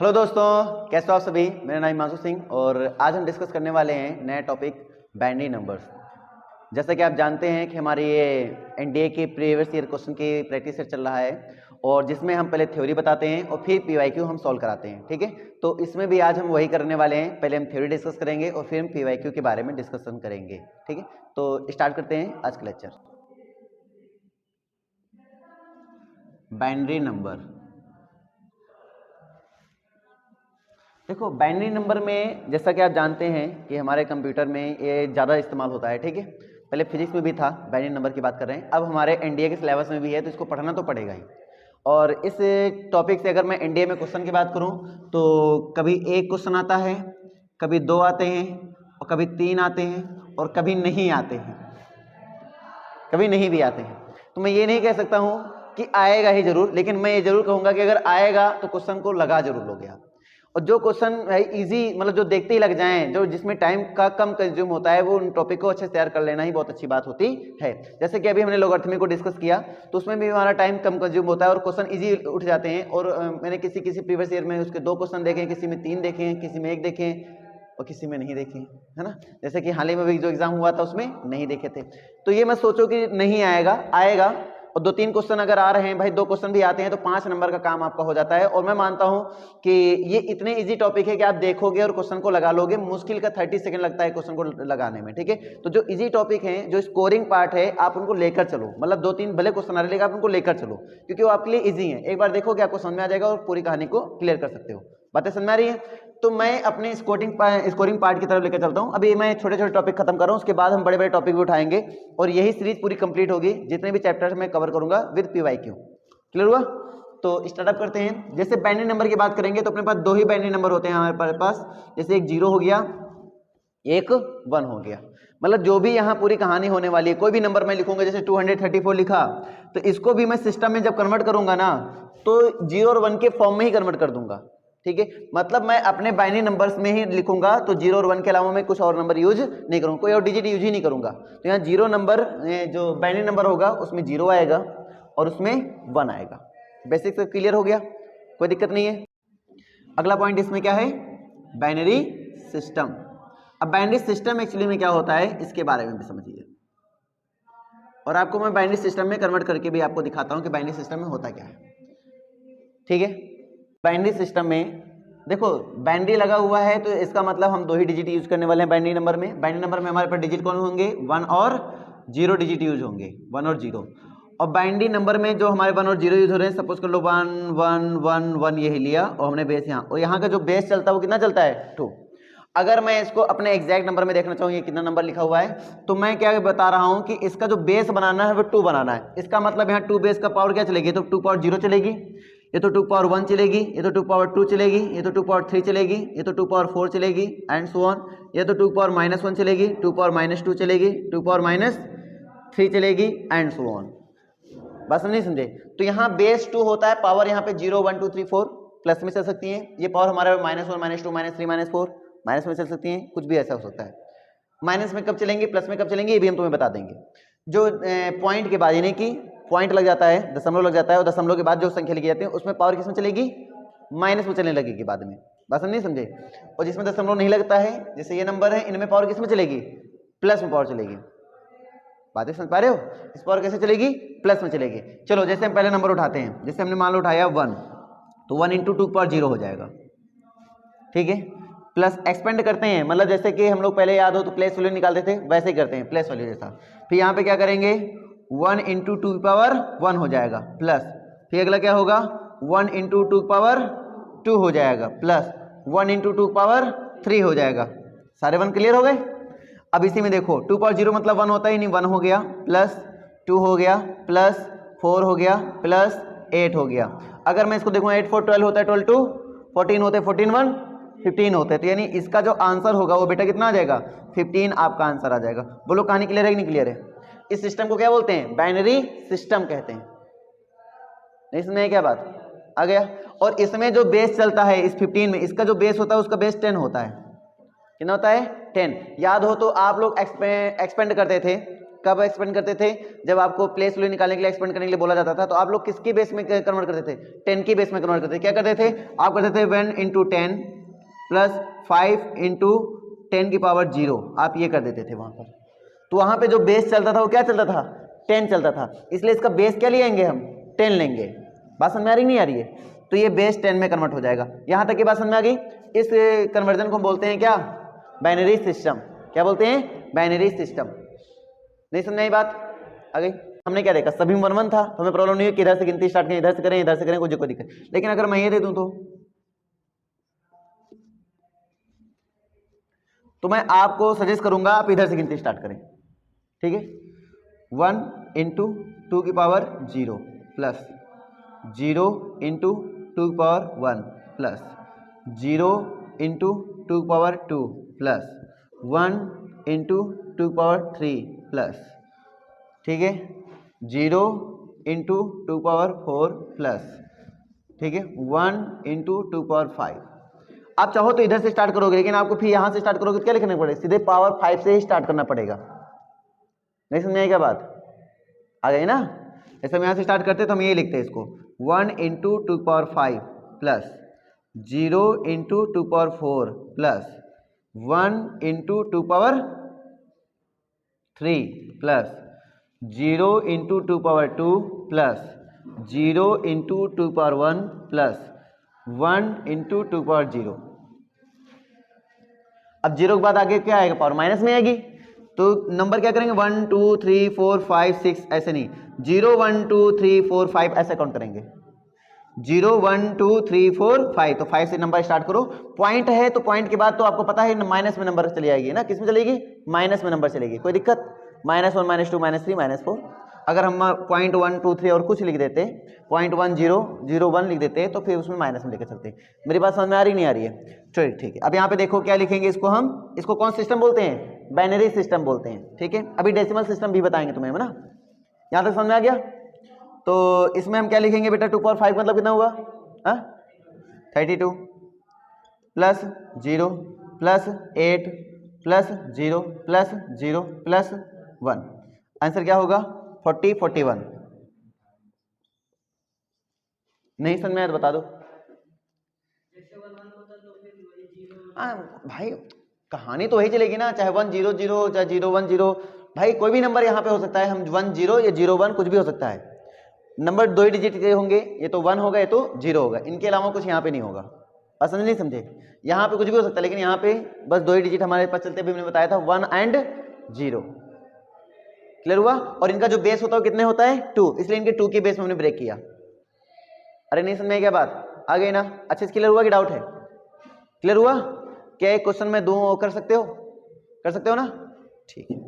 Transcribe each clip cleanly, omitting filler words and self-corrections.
Hello दोस्तों, कैसे हो आप सभी। मेरा नाम हिमांशु सिंह और आज हम डिस्कस करने वाले हैं नया टॉपिक बाइनरी नंबर्स। जैसा कि आप जानते हैं कि हमारी ये एनडीए के प्रीवियस ईयर क्वेश्चन की प्रैक्टिस सेट चल रहा है और जिसमें हम पहले थ्योरी बताते हैं और फिर पीवाईक्यू हम सॉल्व कराते हैं। ठीक है, तो इसमें भी आज हम वही करने वाले हैं। पहले हम थ्योरी डिस्कस करेंगे और फिर हम पीवाईक्यू के बारे में डिस्कशन करेंगे। ठीक है, तो स्टार्ट करते हैं आज का लेक्चर। बाइनरी नंबर, देखो बाइनरी नंबर में जैसा कि आप जानते हैं कि हमारे कंप्यूटर में ये ज़्यादा इस्तेमाल होता है। ठीक है, पहले फिजिक्स में भी था, बाइनरी नंबर की बात कर रहे हैं, अब हमारे एनडीए के सिलेबस में भी है, तो इसको पढ़ना तो पड़ेगा ही। और इस टॉपिक से अगर मैं एनडीए में क्वेश्चन की बात करूं तो कभी एक क्वेश्चन आता है, कभी दो आते हैं और कभी तीन आते हैं और कभी नहीं आते हैं, कभी नहीं भी आते हैं। तो मैं ये नहीं कह सकता हूँ कि आएगा ही जरूर, लेकिन मैं ये जरूर कहूँगा कि अगर आएगा तो क्वेश्चन को लगा जरूर लोगे आप। और जो क्वेश्चन है इजी, मतलब जो देखते ही लग जाएं, जो जिसमें टाइम का कम कंज्यूम होता है, वो उन टॉपिक को अच्छे से तैयार कर लेना ही बहुत अच्छी बात होती है। जैसे कि अभी हमने लॉगरिथमिक को डिस्कस किया तो उसमें भी हमारा टाइम कम कंज्यूम होता है और क्वेश्चन इजी उठ जाते हैं। और मैंने किसी प्रीवियस ईयर में उसके 2 क्वेश्चन देखे, किसी में 3 देखे, किसी में 1 देखे और किसी में नहीं देखे, है ना। जैसे कि हाल ही में भी जो एग्जाम हुआ था उसमें नहीं देखे थे। तो ये मत सोचो कि नहीं आएगा, आएगा। और 2-3 क्वेश्चन अगर आ रहे हैं, भाई 2 क्वेश्चन भी आते हैं तो 5 नंबर का काम आपका हो जाता है। और मैं मानता हूं कि ये इतने इजी टॉपिक है कि आप देखोगे और क्वेश्चन को लगा लोगे। मुश्किल का 30 सेकंड लगता है क्वेश्चन को लगाने में। ठीक है, तो जो इजी टॉपिक हैं, जो स्कोरिंग पार्ट है, आप उनको लेकर चलो। मतलब 2-3 भले क्वेश्चन आ रहे, लेकिन आप उनको लेकर चलो क्योंकि वो आपके लिए इजी है। एक बार देखोगे आपको समझ में आ जाएगा और पूरी कहानी को क्लियर कर सकते हो। बातें समझ में आ रही है? तो मैं अपने स्कोरिंग पार्ट की तरफ लेकर चलता हूं। अभी मैं छोटे छोटे टॉपिक खत्म कर रहा हूं, उसके बाद हम बड़े बड़े टॉपिक भी उठाएंगे और यही सीरीज पूरी कंप्लीट होगी। जितने भी चैप्टर्स मैं कवर करूंगा विद पीवाईक्यू। क्लियर हुआ? तो स्टार्टअप करते हैं। जैसे बाइनरी नंबर की बात करेंगे तो अपने पास 2 ही बाइनरी नंबर होते हैं हमारे पास। जैसे एक 0 हो गया, एक 1 हो गया। मतलब जो भी यहाँ पूरी कहानी होने वाली है, कोई भी नंबर मैं लिखूंगा, जैसे 234 लिखा, तो इसको भी मैं सिस्टम में जब कन्वर्ट करूंगा ना, तो 0 और 1 के फॉर्म में ही कन्वर्ट कर दूंगा। ठीक है, मतलब मैं अपने बाइनरी नंबर्स में ही लिखूंगा, तो 0 और 1 के अलावा मैं कुछ और नंबर यूज नहीं करूंगा, कोई और डिजिट यूज ही नहीं करूंगा। तो यहाँ 0 नंबर, जो बाइनरी नंबर होगा उसमें 0 आएगा और उसमें 1 आएगा। बेसिक से क्लियर हो गया, कोई दिक्कत नहीं है। अगला पॉइंट इसमें क्या है? Binary system. अब बाइनरी सिस्टम एक्चुअली में क्या होता है, इसके बारे में भी समझिए। और आपको मैं बाइनरी सिस्टम में कन्वर्ट करके भी आपको दिखाता हूं कि बाइनरी सिस्टम में होता क्या है। ठीक है, बाइनरी सिस्टम में देखो, बाइनरी लगा हुआ है तो इसका मतलब हम 2 ही डिजिट यूज करने वाले हैं बाइनरी नंबर में। बाइनरी नंबर में हमारे पास डिजिट कौन होंगे? 1 और 0 डिजिट यूज होंगे, 1 और 0। और बाइनरी नंबर में जो हमारे 1 और 0 यूज हो रहे हैं, सपोज कर लो 1 1 1 1 यही लिया और हमने बेस यहाँ, और यहाँ का जो बेस चलता है वो कितना चलता है? 2। अगर मैं इसको अपने एग्जैक्ट नंबर में देखना चाहूँ, ये कितना नंबर लिखा हुआ है, तो मैं क्या बता रहा हूँ कि इसका जो बेस बनाना है वो 2 बनाना है। इसका मतलब यहाँ 2 बेस का पावर क्या चलेगी? तो 2 पावर 0 चलेगी, ये तो 2 पावर 1 चलेगी, ये तो 2 पावर 2 चलेगी, ये तो 2 पावर 3 चलेगी, ये तो 2 पावर 4 चलेगी एंड सो ऑन। ये तो 2 पावर -1 चलेगी, 2 पावर -2 चलेगी, 2 पावर -3 चलेगी एंड सो ऑन। बस नहीं समझे? तो यहाँ बेस 2 होता है, पावर यहाँ पे 0 1 2 3 4 प्लस में चल सकती है। ये पावर हमारा -1 -2 -3 -4 माइनस में चल सकती हैं, कुछ भी ऐसा हो सकता है। माइनस में कब चलेंगे, प्लस में कब चलेंगे, ये भी हम तुम्हें बता देंगे। जो पॉइंट के बाद, यानी कि पॉइंट लग जाता है, दशमलव लग जाता है, और दशमलव के बाद जो संख्या लिखी जाती है उसमें पावर किस में चलेगी? माइनस में चलने लगेगी बाद में। बस नहीं समझे? और जिसमें दशमलव नहीं लगता है, जैसे ये नंबर है, इनमें पावर किस में चलेगी? प्लस में पावर चलेगी। बातें समझ पा रहे हो? इस पावर कैसे चलेगी? प्लस में चलेगी। चलो जैसे हम पहले नंबर उठाते हैं, जैसे हमने मान लो उठाया 1, तो 1 × 2 पावर 0 हो जाएगा। ठीक है, प्लस एक्सपेंड करते हैं, मतलब जैसे कि हम लोग पहले याद हो तो प्लेस वैल्यू निकालते थे, वैसे ही करते हैं, प्लेस वैल्यू जैसा। फिर यहाँ पे क्या करेंगे? 1 × 2 पावर 1 हो जाएगा प्लस, फिर अगला क्या होगा? 1 × 2 पावर 2 हो जाएगा प्लस 1 × 2 पावर 3 हो जाएगा। सारे 1 क्लियर हो गए? अब इसी में देखो 2 पावर 0 मतलब 1 होता ही नहीं, 1 हो गया प्लस 2 हो गया प्लस 4 हो गया प्लस 8 हो गया। अगर मैं इसको देखूँ, 8 4 12 होता है, 12 2 14 होते हैं, 14 1 15 होते हैं। तो यानी इसका जो आंसर होगा वो बेटा कितना आ जाएगा? 15 आपका आंसर आ जाएगा। बोलो कहानी क्लियर है कि नहीं क्लियर है? इस सिस्टम को क्या बोलते हैं? बाइनरी सिस्टम कहते हैं। नहीं समझे क्या बात? आ गया। और इसमें जो बेस चलता है इस 15 में, इसका जो बेस होता है उसका बेस 10 होता है। कितना होता है? 10। याद हो तो आप लोग एक्सपेंड करते थे कब एक्सपेंड करते थे? जब आपको प्लेस वैल्यू निकालने के लिए एक्सपेंड करने के लिए बोला जाता था, तो आप लोग किसकी बेस में कन्वर्ट करते थे? 10 की बेस में कन्वर्ट करते थे। क्या करते थे आप? करते थे 1 इंटू 10 प्लस 5 इंटू 10 की पावर 0, आप ये कर देते थे वहां पर। तो वहां पे जो बेस चलता था वो क्या चलता था? 10 चलता था, इसलिए इसका बेस क्या लेंगे हम? 10 लेंगे। बात समझ में आ रही नहीं आ रही है? तो ये बेस 10 में कन्वर्ट हो जाएगा। यहां तक की बात समझ में आ गई? इस कन्वर्जन को बोलते हैं क्या? Binary system. क्या बोलते हैं? Binary system. नहीं समझ आई बात? आ गई? हमने क्या देखा? सभी 1 1 था, तो हमें प्रॉब्लम नहीं है कि इधर से गिनती स्टार्ट करें, इधर से करें, इधर से करें, कोई दिक्कत। लेकिन अगर मैं ये दे दूं तो मैं आपको सजेस्ट करूंगा आप इधर से गिनती स्टार्ट करें, ठीक है? 1 इंटू 2 की पावर 0 प्लस 0 इंटू 2 की पावर 1 प्लस 0 इंटू 2 की पावर 2 प्लस 1 इंटू 2 की पावर 3 प्लस, ठीक है, 0 इंटू 2 की पावर 4 प्लस, ठीक है, 1 इंटू 2 की पावर 5। आप चाहो तो इधर से स्टार्ट करोगे, लेकिन आपको फिर यहां से स्टार्ट करोगे तो क्या लिखना पड़ेगा? सीधे पावर 5 से ही स्टार्ट करना पड़ेगा। नहीं समझ आई क्या बात? आ गई ना? ऐसे हम यहां से स्टार्ट करते तो हम ये लिखते हैं इसको 1 into 2 power 5 plus 0 into 2 power 4 plus 1 into 2 power 3 plus 0 into 2 power 2 plus 0 into 2 power 1 plus 1 into 2 power 0। अब 0 के बाद आगे क्या आएगा? पावर माइनस में आएगी, तो नंबर क्या करेंगे? 1 2 3 4 5 6 ऐसे नहीं, 0 1 2 3 4 5 ऐसे काउंट करेंगे। 0 1 2 3 4 5, तो 5 से नंबर स्टार्ट करो। पॉइंट है तो पॉइंट के बाद तो आपको पता है माइनस में नंबर चली जाएगी ना? किस में चलेगी? माइनस में नंबर चलेगी। कोई दिक्कत? -1 -2 -3 -4। अगर हम पॉइंट 1 2 3 और कुछ लिख देते, पॉइंट 1 0 0 1 लिख देते, तो फिर उसमें माइनस में लेकर चलते। मेरी बात समझ में आ रही नहीं आ रही है? चलिए ठीक है। अब यहाँ पे देखो क्या लिखेंगे इसको हम, इसको कौन सिस्टम बोलते हैं? बाइनरी सिस्टम बोलते हैं, ठीक है? अभी डेसिमल सिस्टम भी बताएंगे तुम्हें, है ना? यहाँ तक समझ में आ गया? तो इसमें हम क्या लिखेंगे बेटा? 2 पावर 5 मतलब कितना हुआ? 32 plus 0 plus 8 plus 0 plus 0 plus 1। Answer क्या होगा? 40 41। नहीं समझ में आया तो बता दो। भाई कहानी तो वही चलेगी ना, चाहे 1 0 0 चाहे 0 1 0। भाई कोई भी नंबर यहाँ पे हो सकता है, हम 1 0 या 0 1 कुछ भी हो सकता है। नंबर 2 ही डिजिट के होंगे, ये तो 1 होगा, ये तो 0 होगा, इनके अलावा कुछ यहाँ पे नहीं होगा। बस समझ नहीं समझे? यहाँ पे कुछ भी हो सकता है, लेकिन यहाँ पे बस 2 ही डिजिट हमारे पास चलते। अभी मैंने बताया था 1 एंड 0। क्लियर हुआ? और इनका जो बेस होता है कितने होता है? 2, इसलिए इनके 2 के बेस में हमने ब्रेक किया। अरे नहीं समझ में क्या बात? आ गई ना? अच्छे से क्लियर हुआ कि डाउट है? क्लियर हुआ? क्या एक क्वेश्चन में 2 कर सकते हो? कर सकते हो ना? ठीक है।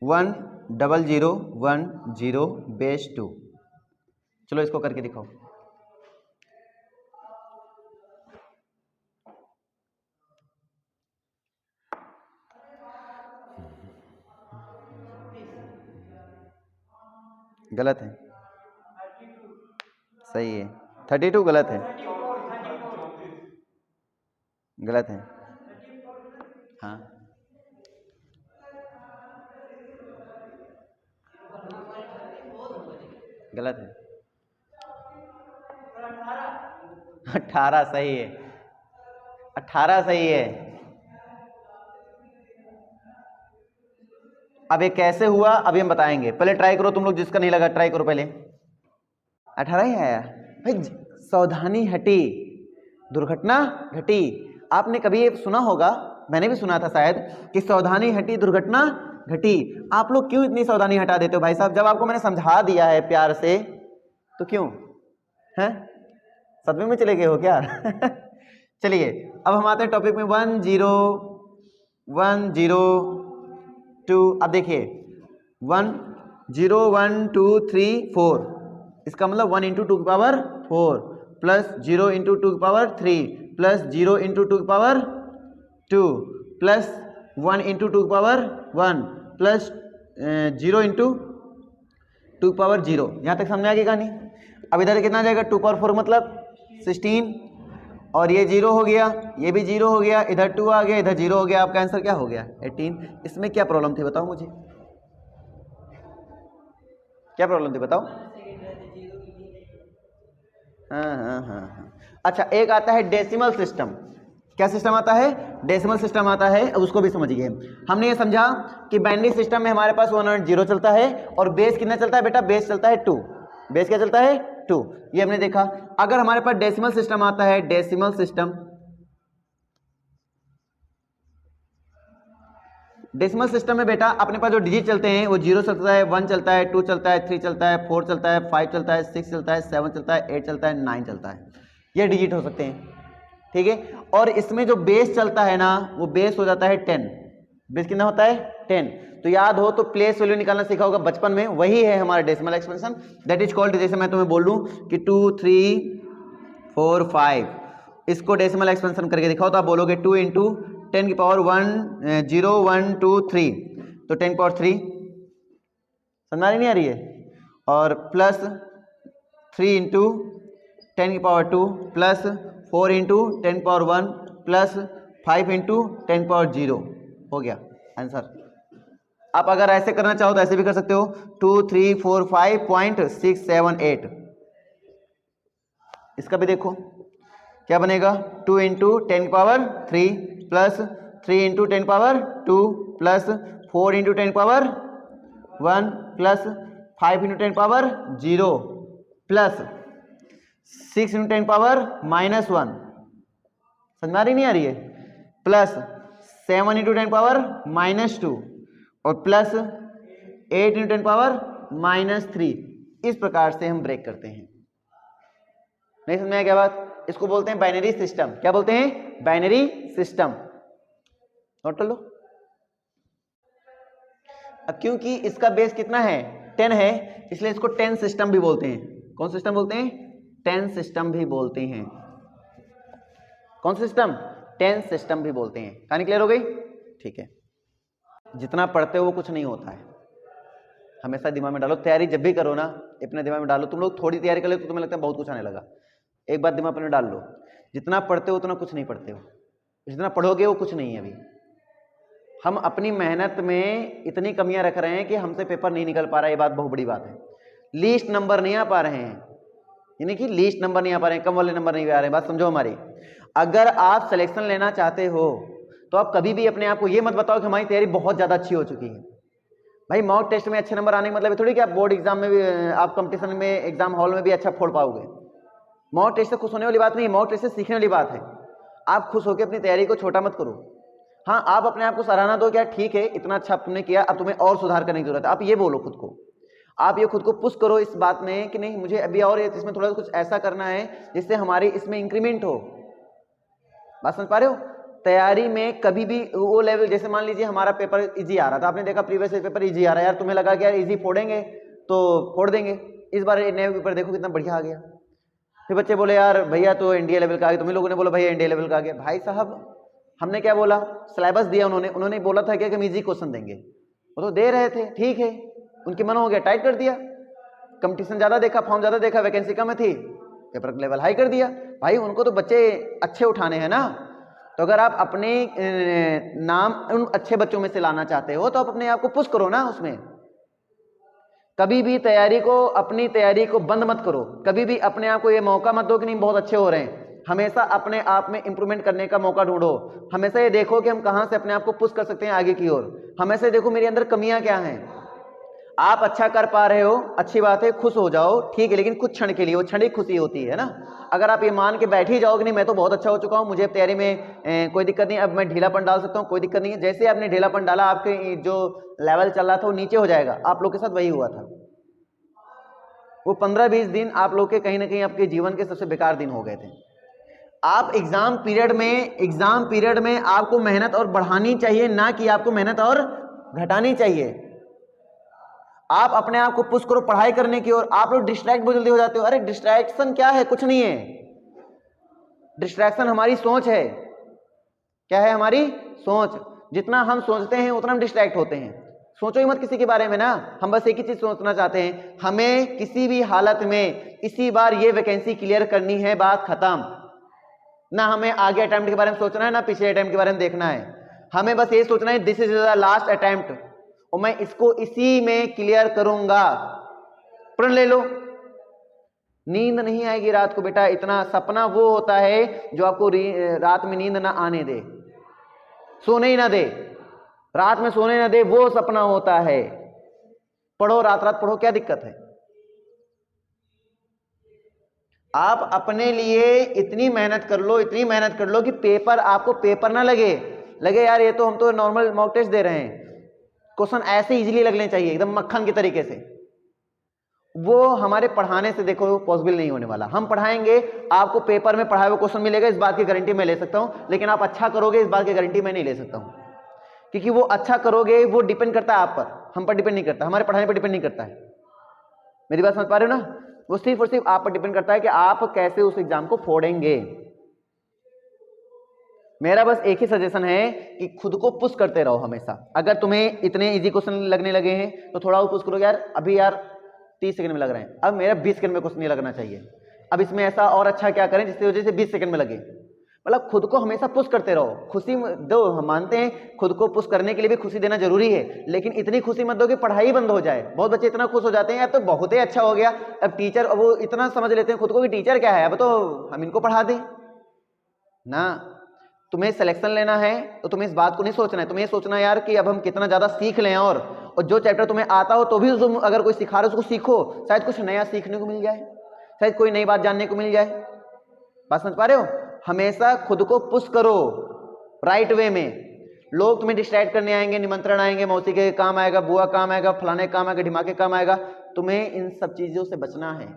One 0 0 1 0 base 2। चलो इसको करके दिखाओ। गलत है, सही है। 32 गलत है, गलत है। हाँ गलत है। 18 सही है, 18 सही है। अब ये कैसे हुआ अभी हम बताएंगे, पहले ट्राई करो तुम लोग, जिसका नहीं लगा ट्राई करो पहले। 18 ही आया भाई। सावधानी हटी, दुर्घटना घटी। आपने कभी ये सुना होगा, मैंने भी सुना था शायद, कि सावधानी हटी दुर्घटना घटी। आप लोग क्यों इतनी सावधानी हटा देते हो भाई साहब? जब आपको मैंने समझा दिया है प्यार से तो क्यों हैं? सदमे में चले गए हो क्या? चलिए अब हम आते हैं टॉपिक में। 1 0 1 0 2। अब देखिए 1 0 1 2 3 4, इसका मतलब 1 इंटू 2 की पावर 4 प्लस 0 इंटू 2 की पावर 3 प्लस 0 इंटू 2 की पावर 2 प्लस 1 इंटू 2 की पावर 1 प्लस 0 इंटू 2 की पावर 0। यहाँ तक समझ आ गई कहानी? अब इधर कितना जाएगा? 2 पावर 4 मतलब 16 और ये 0 हो गया, ये भी 0 हो गया, इधर 2 आ गया, इधर 0 हो गया, आपका आंसर क्या हो गया 18। इसमें क्या प्रॉब्लम थी बताओ मुझे, क्या प्रॉब्लम थी बताओ। हाँ। अच्छा, एक आता है डेसिमल सिस्टम। क्या सिस्टम आता है? डेसिमल सिस्टम आता है। अब उसको भी समझिए। हमने ये समझा कि बाइनरी सिस्टम में हमारे पास 1 और 0 चलता है और बेस कितना चलता है बेटा? बेस चलता है 2। बेस क्या चलता है? 2। ये हमने देखा। अगर हमारे पास डेसिमल सिस्टम आता है, डेसिमल सिस्टम, डेसिमल सिस्टम में बेटा अपने पास जो डिजिट चलते हैं वो 0 चलता है, 1 चलता है, 2 चलता है, 3 चलता है, 4 चलता है, 5 चलता है, 6 चलता है, 7 चलता है, 8 चलता है, 9 चलता है। ये डिजिट हो सकते हैं, ठीक है। और इसमें जो बेस चलता है ना, वो बेस हो जाता है 10। बेस कितना होता है? 10। तो याद हो तो प्लेस वैल्यू निकालना सीखा होगा बचपन में, वही है हमारा decimal expansion. That is called, जैसे मैं तुम्हें बोल दूं कि 2 3 4 5, इसको डेसिमल एक्सपेंशन करके दिखाओ तो आप बोलोगे 2 इंटू 10 की पावर 1 0 1 2 3, तो 10 पावर 3, समझ नहीं आ रही है? और प्लस 3 इंटू 10 की power 2 plus 4 into 10 power 1 plus 5 into 10 power 0 हो गया आंसर। आप अगर ऐसे करना चाहो तो ऐसे भी कर सकते हो, 2 3 4 5.678। इसका भी देखो क्या बनेगा, 2 into 10 power 3 plus 3 into 10 power 2 plus 4 into 10 power 1 plus 5 into 10 power 0 plus 6 into 10 power -1, समझ में आ रही नहीं आ रही है? प्लस 7 इंटू 10 पावर -2 और प्लस 8 इंटू 10 पावर -3। इस प्रकार से हम ब्रेक करते हैं। नहीं समझ में आया क्या बात? इसको बोलते हैं बाइनरी सिस्टम। क्या बोलते हैं? Binary system. नोट कर लो। अब क्योंकि इसका बेस कितना है? 10 है, इसलिए इसको 10 सिस्टम भी बोलते हैं। कौन सिस्टम बोलते हैं? 10 सिस्टम भी बोलते हैं। कौन सिस्टम? 10 सिस्टम भी बोलते हैं। कहानी क्लियर हो गई? ठीक है। जितना पढ़ते हो वो कुछ नहीं होता है, हमेशा दिमाग में डालो। तैयारी जब भी करो ना, अपने दिमाग में डालो। तुम लोग थोड़ी तैयारी कर ले तो तुम्हें लगता है बहुत कुछ आने लगा। एक बात दिमाग में डाल लो, जितना पढ़ते हो उतना कुछ नहीं पढ़ते हो, जितना पढ़ोगे वो कुछ नहीं है। अभी हम अपनी मेहनत में इतनी कमियां रख रहे हैं कि हमसे पेपर नहीं निकल पा रहा है। ये बात बहुत बड़ी बात है। लीस्ट नंबर नहीं आ पा रहे हैं, यानी कि लीस्ट नंबर नहीं आ पा रहे हैं, कम वाले नंबर नहीं आ रहे हैं। बात समझो हमारी। अगर आप सिलेक्शन लेना चाहते हो तो आप कभी भी अपने आप को ये मत बताओ कि हमारी तैयारी बहुत ज़्यादा अच्छी हो चुकी है। भाई मॉक टेस्ट में अच्छे नंबर आने का मतलब थोड़ी कि आप बोर्ड एग्जाम में भी, आप कंपटीशन में एग्जाम हॉल में भी अच्छा फोड़ पाओगे। मॉक टेस्ट से खुश होने वाली बात नहीं है, मॉक टेस्ट से सीखने वाली बात है। आप खुश होकर अपनी तैयारी को छोटा मत करो। हाँ, आप अपने आप को सराहना दो, क्या ठीक है इतना अच्छा तुमने किया, अब तुम्हें और सुधार करने की जरूरत है। आप ये बोलो खुद को, आप ये खुद को पुश करो इस बात में कि नहीं मुझे अभी और इसमें थोड़ा कुछ ऐसा करना है जिससे हमारी इसमें इंक्रीमेंट हो। बात समझ पा रहे हो? तैयारी में कभी भी वो लेवल, जैसे मान लीजिए हमारा पेपर इजी आ रहा था, आपने देखा प्रीवियस पेपर इजी आ रहा है, यार तुम्हें लगा कि यार इजी फोड़ेंगे तो फोड़ देंगे। इस बार नए पेपर देखो कितना बढ़िया आ गया। फिर बच्चे बोले यार भैया तो इंडिया लेवल का आ गया, तुम्हें लोगों ने बोला भैया इंडिया लेवल का आ गया। भाई साहब हमने क्या बोला? सिलेबस दिया उन्होंने बोला था क्या कि हम इजी क्वेश्चन देंगे, वो तो दे रहे थे, ठीक है, उनकी मन हो गया टाइट कर दिया। कंपटीशन ज़्यादा देखा, फॉर्म ज़्यादा देखा, वैकेंसी कम थी, पेपर लेवल हाई कर दिया। भाई उनको तो बच्चे अच्छे उठाने हैं ना। तो अगर आप अपने नाम उन अच्छे बच्चों में से लाना चाहते हो तो आप अपने आप को पुश करो ना उसमें। कभी भी तैयारी को, अपनी तैयारी को बंद मत करो। कभी भी अपने आप को ये मौका मत दो कि नहीं बहुत अच्छे हो रहे हैं। हमेशा अपने आप में इंप्रूवमेंट करने का मौका ढूंढो। हमेशा ये देखो कि हम कहां से अपने आप को पुश कर सकते हैं आगे की ओर। हमेशा देखो मेरे अंदर कमियां क्या हैं। आप अच्छा कर पा रहे हो, अच्छी बात है, खुश हो जाओ, ठीक है, लेकिन कुछ क्षण के लिए, वो क्षणिक खुशी होती है ना। अगर आप ये मान के बैठ ही जाओगे नहीं मैं तो बहुत अच्छा हो चुका हूं, मुझे तैयारी में कोई दिक्कत नहीं, अब मैं ढीलापन डाल सकता हूं, कोई दिक्कत नहीं है। जैसे आपने ढीलापन डाला, आपके जो लेवल चल रहा था वो नीचे हो जाएगा। आप लोग के साथ वही हुआ था। वो 15-20 दिन आप लोग के कहीं ना कहीं आपके जीवन के सबसे बेकार दिन हो गए थे। आप एग्जाम पीरियड में आपको मेहनत और बढ़ानी चाहिए, ना कि आपको मेहनत और घटानी चाहिए। आप अपने आप को पुश करो पढ़ाई करने की ओर। आप लोग डिस्ट्रैक्ट बहुत जल्दी हो जाते हो। अरे डिस्ट्रैक्शन क्या है? कुछ नहीं है। डिस्ट्रैक्शन हमारी सोच है। क्या है? हमारी सोच। जितना हम सोचते हैं उतना हम डिस्ट्रैक्ट होते हैं। सोचो ही मत किसी के बारे में ना। हम बस एक ही चीज सोचना चाहते हैं, हमें किसी भी हालत में इसी बार ये वैकेंसी क्लियर करनी है, बात खत्म। ना हमें आगे अटेम्प्ट के बारे में सोचना है, ना पिछले अटेम्प्ट के बारे में देखना है। हमें बस ये सोचना है this is the last attempt और मैं इसको इसी में क्लियर करूंगा। प्रण ले लो। नींद नहीं आएगी रात को बेटा, इतना सपना वो होता है जो आपको रात में नींद ना आने दे, सोने ही ना दे, रात में सोने ना दे, वो सपना होता है। पढ़ो, रात रात पढ़ो, क्या दिक्कत है? आप अपने लिए इतनी मेहनत कर लो, इतनी मेहनत कर लो कि पेपर आपको पेपर ना लगे यार ये तो हम तो नॉर्मल मॉक टेस्ट दे रहे हैं, क्वेश्चन ऐसे इजीली लगने चाहिए एकदम मक्खन के तरीके से। वो हमारे पढ़ाने से देखो पॉसिबल नहीं होने वाला। हम पढ़ाएंगे, आपको पेपर में पढ़ाए हुए क्वेश्चन मिलेगा, इस बात की गारंटी मैं ले सकता हूं, लेकिन आप अच्छा करोगे इस बात की गारंटी मैं नहीं ले सकता हूं, क्योंकि वो अच्छा करोगे वो डिपेंड करता है आप पर, हम पर डिपेंड नहीं करता, हमारे पढ़ाने पर डिपेंड नहीं करता है। मेरी बात समझ पा रहे हो ना? वो सिर्फ और सिर्फ आप पर डिपेंड करता है कि आप कैसे उस एग्जाम को फोड़ेंगे। मेरा बस एक ही सजेशन है कि खुद को पुश करते रहो हमेशा। अगर तुम्हें इतने इजी क्वेश्चन लगने लगे हैं तो थोड़ा पुश करो, यार अभी यार 30 सेकंड में लग रहे हैं, अब मेरा 20 सेकंड में क्वेश्चन नहीं लगना चाहिए, अब इसमें ऐसा और अच्छा क्या करें जिसकी वजह से 20 सेकंड में लगे। मतलब खुद को हमेशा पुश करते रहो, खुशी दो। हम मानते हैं खुद को पुश करने के लिए भी खुशी देना जरूरी है, लेकिन इतनी खुशी मत दो कि पढ़ाई बंद हो जाए। बहुत बच्चे इतना खुश हो जाते हैं यार तो बहुत ही अच्छा हो गया, अब टीचर, अब वो इतना समझ लेते हैं खुद को कि टीचर क्या है, अब तो हम इनको पढ़ा दें ना। तुम्हें सिलेक्शन लेना है तो तुम्हें इस बात को नहीं सोचना है, तुम्हें सोचना है यार कि अब हम कितना ज्यादा सीख लें, और जो चैप्टर तुम्हें आता हो तो भी तुम अगर कोई सिखा रहे हो उसको सीखो, शायद कुछ नया सीखने को मिल जाए, शायद कोई नई बात जानने को मिल जाए। बात समझ पा रहे हो? हमेशा खुद को पुश करो राइट वे में। लोग तुम्हें डिस्ट्रैक्ट करने आएंगे, निमंत्रण आएंगे, मौसी के काम आएगा, बुआ काम आएगा, फलाने काम आएगा, ढिमाके काम आएगा, तुम्हें इन सब चीजों से बचना है।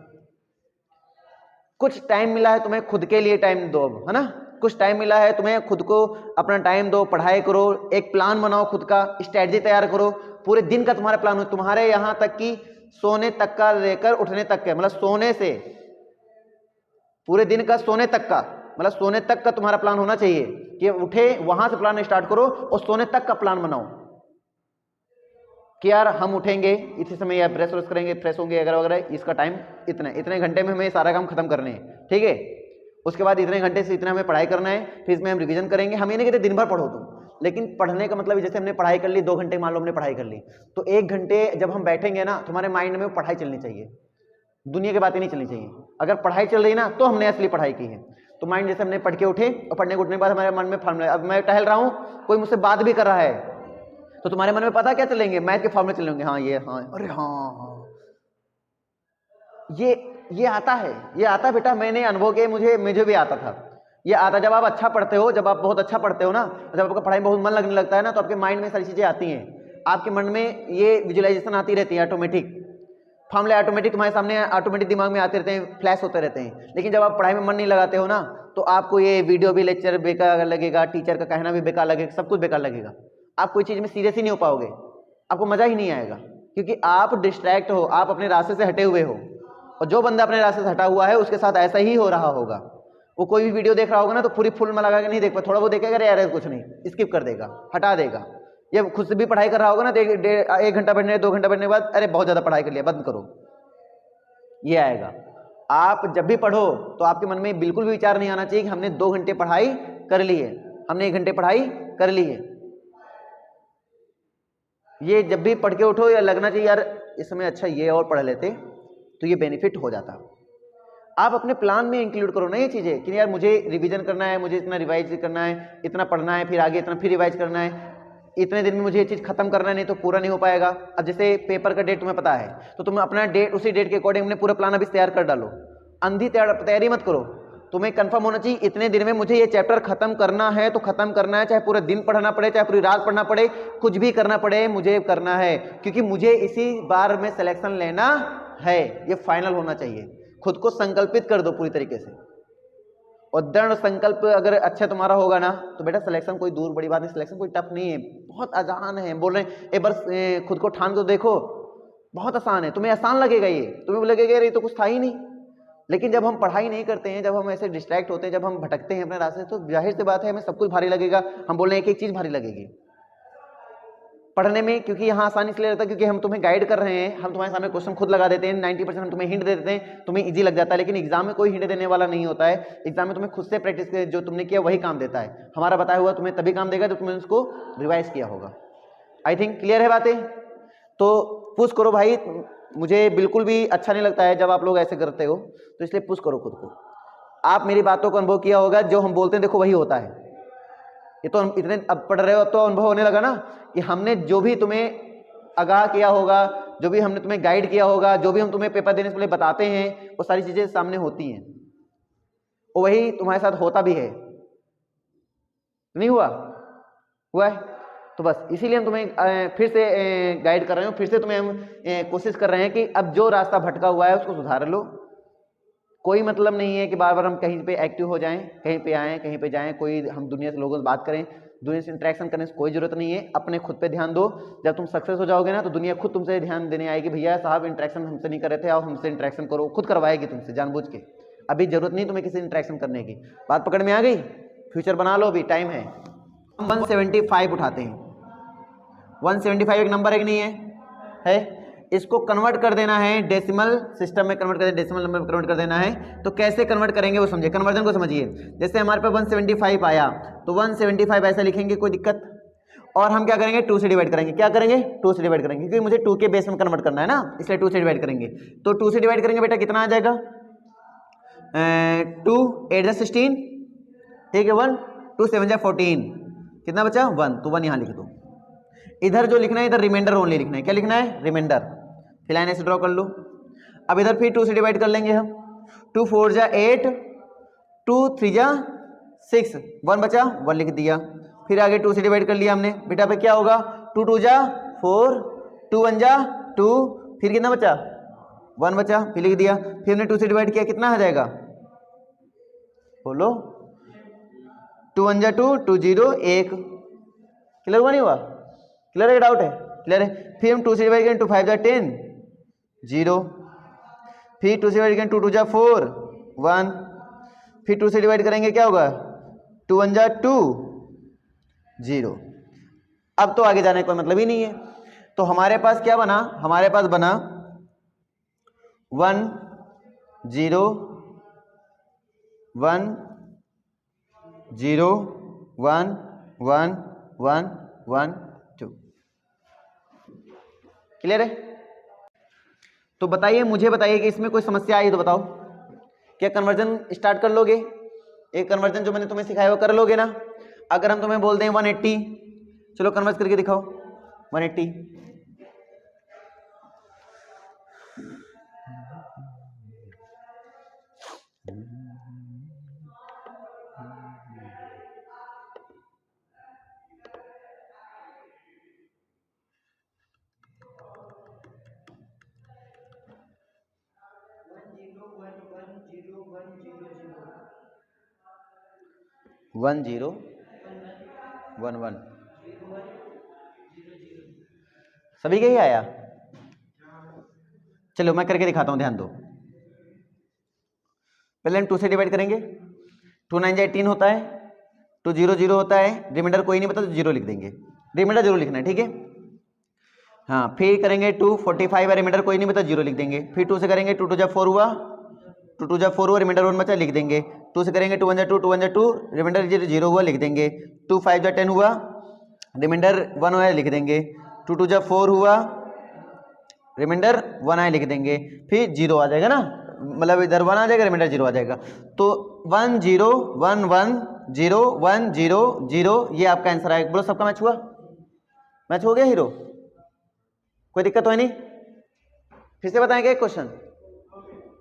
कुछ टाइम मिला है तुम्हें, खुद के लिए टाइम दो, है ना? कुछ टाइम मिला है तुम्हें, खुद को अपना टाइम दो, पढ़ाई करो, एक प्लान बनाओ, खुद का स्ट्रेटजी तैयार करो, पूरे दिन का तुम्हारा प्लान हो, तुम्हारे यहां तक कि सोने तक का लेकर उठने तक का, मतलब सोने से पूरे दिन का सोने तक का, मतलब सोने तक का तुम्हारा प्लान होना चाहिए कि उठे वहां से प्लान स्टार्ट करो और सोने तक का प्लान बनाओ कि यार हम उठेंगे इसी समय, या ब्रश व्रश करेंगे, फ्रेश होंगे वगैरह वगैरह, इसका टाइम इतने घंटे में हमें सारा काम खत्म करने हैं, ठीक है? उसके बाद इतने घंटे से इतना हमें पढ़ाई करना है, फिर इसमें हम रिवीजन करेंगे। हम ये नहीं कहते दिन भर पढ़ो तुम, लेकिन पढ़ने का मतलब जैसे हमने पढ़ाई कर ली 2 घंटे, मान लो हमने पढ़ाई कर ली, तो 1 घंटे जब हम बैठेंगे ना, तुम्हारे माइंड में पढ़ाई चलनी चाहिए, दुनिया की बातें नहीं चलनी चाहिए। अगर पढ़ाई चल रही ना तो हमने असली पढ़ाई की है। तो माइंड जैसे हमने पढ़ के उठे और पढ़ने के उठने के बाद हमारे मन में फॉर्मूला, अब मैं टहल रहा हूँ, कोई मुझसे बात भी कर रहा है तो तुम्हारे मन में पता क्या चलेंगे? मैथ के फॉर्मूले चलेंगे, हाँ ये, हाँ अरे हाँ, ये आता है, ये आता है बेटा, मैंने अनुभव किया, मुझे भी आता था, ये आता। जब आप अच्छा पढ़ते हो, जब आप बहुत अच्छा पढ़ते हो ना, जब आपका पढ़ाई में बहुत मन लगने लगता है ना, तो आपके माइंड में सारी चीजें आती हैं, आपके मन में ये विजुअलाइजेशन आती रहती है, ऑटोमेटिक फॉर्मूले ऑटोमेटिक तुम्हारे सामने ऑटोमेटिक दिमाग में आते रहते हैं, फ्लैश होते रहते हैं। लेकिन जब आप पढ़ाई में मन नहीं लगाते हो ना, तो आपको ये वीडियो भी, लेक्चर बेकार लगेगा, टीचर का कहना भी बेकार लगेगा, सब कुछ बेकार लगेगा, आप कोई चीज में सीरियस ही नहीं हो पाओगे, आपको मजा ही नहीं आएगा, क्योंकि आप डिस्ट्रैक्ट हो, आप अपने रास्ते से हटे हुए हो। और जो बंदा अपने रास्ते से हटा हुआ है उसके साथ ऐसा ही हो रहा होगा। वो कोई भी वीडियो देख रहा होगा ना तो पूरी फुल में लगा के नहीं देख पाए, थोड़ा वो देखेगा, यार कुछ नहीं, स्किप कर देगा, हटा देगा। ये खुद से भी पढ़ाई कर रहा होगा ना तो 1 घंटा पढ़ने, 2 घंटा पढ़ने के बाद अरे बहुत ज्यादा पढ़ाई कर लिया, बंद करो, ये आएगा। आप जब भी पढ़ो तो आपके मन में बिल्कुल भी विचार नहीं आना चाहिए कि हमने 2 घंटे पढ़ाई कर ली है, हमने 1 घंटे पढ़ाई कर ली है। ये जब भी पढ़ के उठो या लगना चाहिए यार इस समय अच्छा ये और पढ़ लेते तो ये बेनिफिट हो जाता। आप अपने प्लान में इंक्लूड करो ना ये चीजें कि यार मुझे रिवीजन करना है, मुझे इतना रिवाइज करना है, इतना पढ़ना है, फिर आगे इतना फिर रिवाइज करना है, इतने दिन में मुझे ये चीज खत्म करना है, नहीं तो पूरा नहीं हो पाएगा। अब जैसे पेपर का डेट तुम्हें पता है तो तुम अपना डेट, उसी डेट के अकॉर्डिंग अपने पूरा प्लान अभी तैयार कर डालो, अंधी तैयारी मत करो। तुम्हें कंफर्म होना चाहिए इतने दिन में मुझे ये चैप्टर खत्म करना है तो खत्म करना है, चाहे पूरे दिन पढ़ना पड़े, चाहे पूरी रात पढ़ना पड़े, कुछ भी करना पड़े, मुझे करना है, क्योंकि मुझे इसी बार में सिलेक्शन लेना है, ये फाइनल होना चाहिए। खुद को संकल्पित कर दो पूरी तरीके से, और दृढ़ संकल्प अगर अच्छा तुम्हारा होगा ना तो बेटा सिलेक्शन कोई दूर बड़ी बात नहीं, सिलेक्शन कोई टफ नहीं है, बहुत आसान है। बोल रहे हैं एक बार खुद को ठान दो, देखो बहुत आसान है, तुम्हें आसान लगेगा, ये तुम्हें लगेगा ये तो कुछ था ही नहीं। लेकिन जब हम पढ़ाई नहीं करते हैं, जब हम ऐसे डिस्ट्रैक्ट होते हैं, जब हम भटकते हैं अपने रास्ते, तो जाहिर सी बात है हमें सब कुछ भारी लगेगा। हम बोल रहे हैं एक एक चीज भारी लगेगी। पढ़ने में, क्योंकि यहाँ आसानी इसलिए रहता है क्योंकि हम तुम्हें गाइड कर रहे हैं, हम तुम्हारे सामने क्वेश्चन खुद लगा देते हैं, 90% हम तुम्हें हिंट दे देते हैं, तुम्हें इजी लग जाता है। लेकिन एग्जाम में कोई हिंट देने वाला नहीं होता है, एग्जाम में तुम्हें खुद से प्रैक्टिस जो तुमने किया वही काम देता है। हमारा बताया हुआ तुम्हें तभी काम देगा जब तुमने उसको रिवाइज किया होगा। आई थिंक क्लियर है बातें? तो पुश करो भाई, मुझे बिल्कुल भी अच्छा नहीं लगता है जब आप लोग ऐसे करते हो, तो इसलिए पुश करो खुद को। आप मेरी बातों को अनुभव किया होगा, जो हम बोलते हैं देखो वही होता है। ये तो इतने अब पढ़ रहे हो, अब तो अनुभव होने लगा ना कि हमने जो भी तुम्हें आगाह किया होगा, जो भी हमने तुम्हें गाइड किया होगा, जो भी हम तुम्हें पेपर देने से पहले बताते हैं, वो सारी चीजें सामने होती हैं, वो वही तुम्हारे साथ होता भी है। नहीं हुआ? हुआ है? तो बस इसीलिए हम तुम्हें फिर से गाइड कर रहे हो, फिर से तुम्हें हम कोशिश कर रहे हैं कि अब जो रास्ता भटका हुआ है उसको सुधार लो। कोई मतलब नहीं है कि बार बार हम कहीं पे एक्टिव हो जाएं, कहीं पे आएँ, कहीं पे जाएं, कोई हम दुनिया से लोगों से बात करें, दुनिया से इंटरेक्शन करने से कोई जरूरत नहीं है। अपने खुद पे ध्यान दो। जब तुम सक्सेस हो जाओगे ना तो दुनिया खुद तुमसे ध्यान देने आएगी, भैया साहब इंटरेक्शन हमसे नहीं कर रहे थे, आओ हमसे इंटरेक्शन करो, खुद करवाएगी तुमसे जानबूझ के। अभी जरूरत नहीं तुम्हें किसी इंटरेक्शन करने की। बात पकड़ में आ गई? फ्यूचर बना लो, अभी टाइम है। हम 175 उठाते हैं। 175 एक नंबर है कि नहीं है? इसको कन्वर्ट कर देना है डेसिमल सिस्टम में, कन्वर्ट कर देना, डेसिमल नंबर में कन्वर्ट कर देना है। तो कैसे कन्वर्ट करेंगे वो समझिए, कन्वर्जन को समझिए। जैसे हमारे पास 175 आया तो 175 ऐसा लिखेंगे, कोई दिक्कत? और हम क्या करेंगे? 2 से डिवाइड करेंगे। क्या करेंगे? 2 से डिवाइड करेंगे, क्योंकि मुझे 2 के बेस में कन्वर्ट करना है ना, इसलिए 2 से डिवाइड करेंगे। तो 2 से डिवाइड करेंगे बेटा, कितना आ जाएगा? 2 8 16, ठीक है, 1 2 7 14, कितना बचा? 1। तो 1 यहाँ लिख दो। इधर जो लिखना है, इधर रिमाइंडर ओनली लिखना है। क्या लिखना है? रिमाइंडर। फिर लाइन ऐसे ड्रॉ कर लो। अब इधर फिर 2 से डिवाइड कर लेंगे हम। 2 4 जा 8, 2 3 जा 6, 1 बचा, 1 लिख दिया। फिर आगे 2 से डिवाइड कर लिया हमने बेटा, पे क्या होगा? 2 2 जा 4, 2 1 जा 2, फिर कितना बचा? 1 बचा, फिर लिख दिया। फिर हमने 2 से डिवाइड किया, कितना आ जाएगा? बोलो। 2 1 जा 2, 2 0 1। क्लियर हुआ नहीं हुआ? क्लियर है? डाउट है? क्लियर है। फिर हम 2 से डिवाइड करें, 2 5 जा 10 0, फिर 2 से डिवाइड करें, 2 2 जा 4 1, फिर 2 से डिवाइड करेंगे, क्या होगा? 2 1 जा 2 0। अब तो आगे जाने का कोई मतलब ही नहीं है। तो हमारे पास क्या बना? हमारे पास बना 1 0 1 0 1 1 1 1 2। क्लियर है? तो बताइए, मुझे बताइए कि इसमें कोई समस्या आई तो बताओ। क्या कन्वर्जन स्टार्ट कर लोगे? एक कन्वर्जन जो मैंने तुम्हें सिखाया वो कर लोगे ना? अगर हम तुम्हें बोल दें 180, चलो कन्वर्ट करके दिखाओ 180। वन जीरो वन वन सभी का ही आया? चलो मैं करके दिखाता हूं, ध्यान दो। पहले हम 2 से डिवाइड करेंगे। 2 9 जा 18 होता है, 2 0 0 होता है, रिमाइंडर कोई नहीं पता तो 0 लिख देंगे। रिमाइंडर जरूर लिखना है, ठीक है? हाँ, फिर करेंगे 2 45 है, रिमाइंडर कोई नहीं पता 0 लिख देंगे। फिर 2 से करेंगे, 2 2 जा 4 हुआ, 2 2 जा 4 हुआ, रिमाइंडर 1 बचा, लिख देंगे। 2 से करेंगे 2 1 जा 2, 2 1 जा 2, रिमाइंडर 0 हुआ, लिख देंगे। 2 5 जा 10 हुआ, रिमाइंडर 1 हुआ, लिख देंगे। 2 2 जा 4 हुआ, रिमाइंडर 1 आए, लिख देंगे। फिर 0 आ जाएगा ना, मतलब इधर 1 आ जाएगा, रिमाइंडर 0 आ जाएगा। तो 1 0 1 1 0 1 0 0, ये आपका आंसर आएगा। बोलो सबका मैच हुआ? मैच हो गया हीरो? कोई दिक्कत तो है नहीं? फिर से बताएंगे एक क्वेश्चन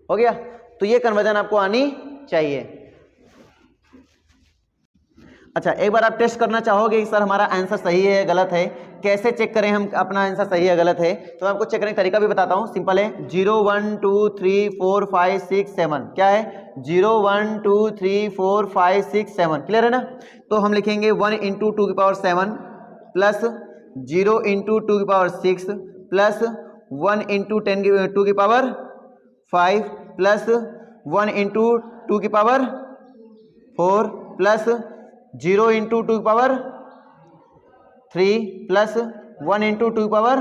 हो गया? तो ये कन्वर्जन आपको आनी चाहिए। अच्छा, एक बार आप टेस्ट करना चाहोगे कि सर हमारा आंसर सही है गलत है, कैसे चेक करें हम अपना आंसर सही है गलत है? तो मैं आपको चेक करने का तरीका भी बताता हूं, सिंपल है। 0 1 2 3 4 5 6 7, क्या है? 0 1 2 3 4 5 6 7, क्लियर है ना? तो हम लिखेंगे 1 × 2 की पावर 7 प्लस 0 × 2 की पावर 6 प्लस 1 × 10 2 की पावर 5 प्लस 1 × 2 की पावर 4 प्लस 0 × 2 की power 3 plus 1 into two power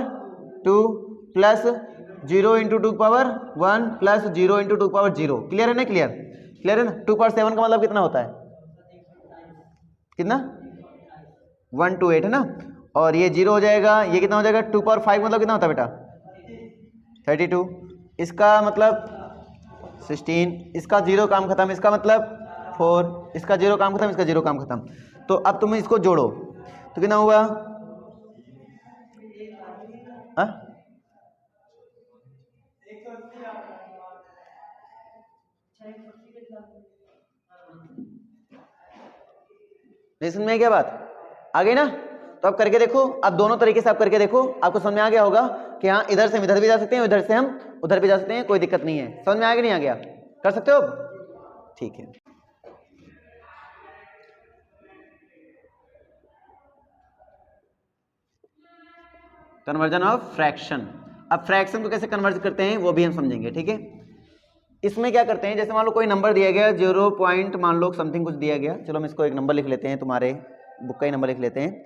2 plus 0 into two power 1 plus 0 into two power 0। Clear है ना? क्लियर है ना? 2 पावर 7 का मतलब कितना होता है? कितना? 128 है ना? और ये 0 हो जाएगा, ये कितना हो जाएगा? 2 पावर 5 मतलब कितना होता है बेटा? 32। इसका मतलब 16, इसका 0 काम खत्म, इसका मतलब 4, इसका 0 काम खत्म, इसका 0 काम खत्म। तो अब तुम इसको जोड़ो तो कितना हुआ? समझ में क्या बात आ गई ना? तो अब करके देखो, अब दोनों तरीके से आप करके देखो, आपको समझ में आ गया होगा कि हाँ इधर से हम इधर भी जा सकते हैं, इधर से हम उधर भी जा सकते हैं, कोई दिक्कत नहीं है। समझ में आ गया नहीं आ गया? कर सकते हो? ठीक है। Conversion of fraction. अब फ्रैक्शन को कैसे कन्वर्ट करते हैं वो भी हम समझेंगे, ठीक है। इसमें क्या करते हैं, जैसे मान लो कोई नंबर दिया गया 0 पॉइंट मान लो समथिंग कुछ दिया गया, चलो हम इसको एक नंबर लिख लेते हैं, तुम्हारे बुक का ही नंबर लिख लेते हैं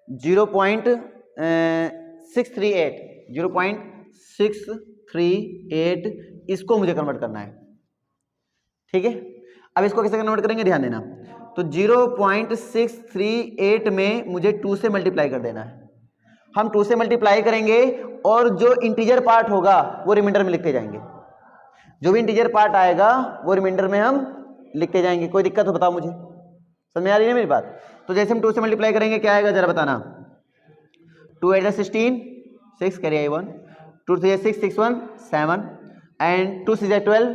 0.638, 0.638, इसको मुझे कन्वर्ट करना है, ठीक है। अब इसको कैसे कन्वर्ट करेंगे ध्यान देना। तो 0.638 में मुझे 2 से मल्टीप्लाई कर देना है। हम 2 से मल्टीप्लाई करेंगे और जो इंटीजर पार्ट होगा वो रिमाइंडर में लिखते जाएंगे, जो भी इंटीजर पार्ट आएगा वो रिमाइंडर में हम लिखते जाएंगे। कोई दिक्कत हो बताओ मुझे, समझ में आ रही है मेरी बात? तो जैसे हम 2 से मल्टीप्लाई करेंगे क्या आएगा जरा बताना। 2 8 16, 6 कैरी आई 1, 2 3 6 6 1 7 एंड 2 6 12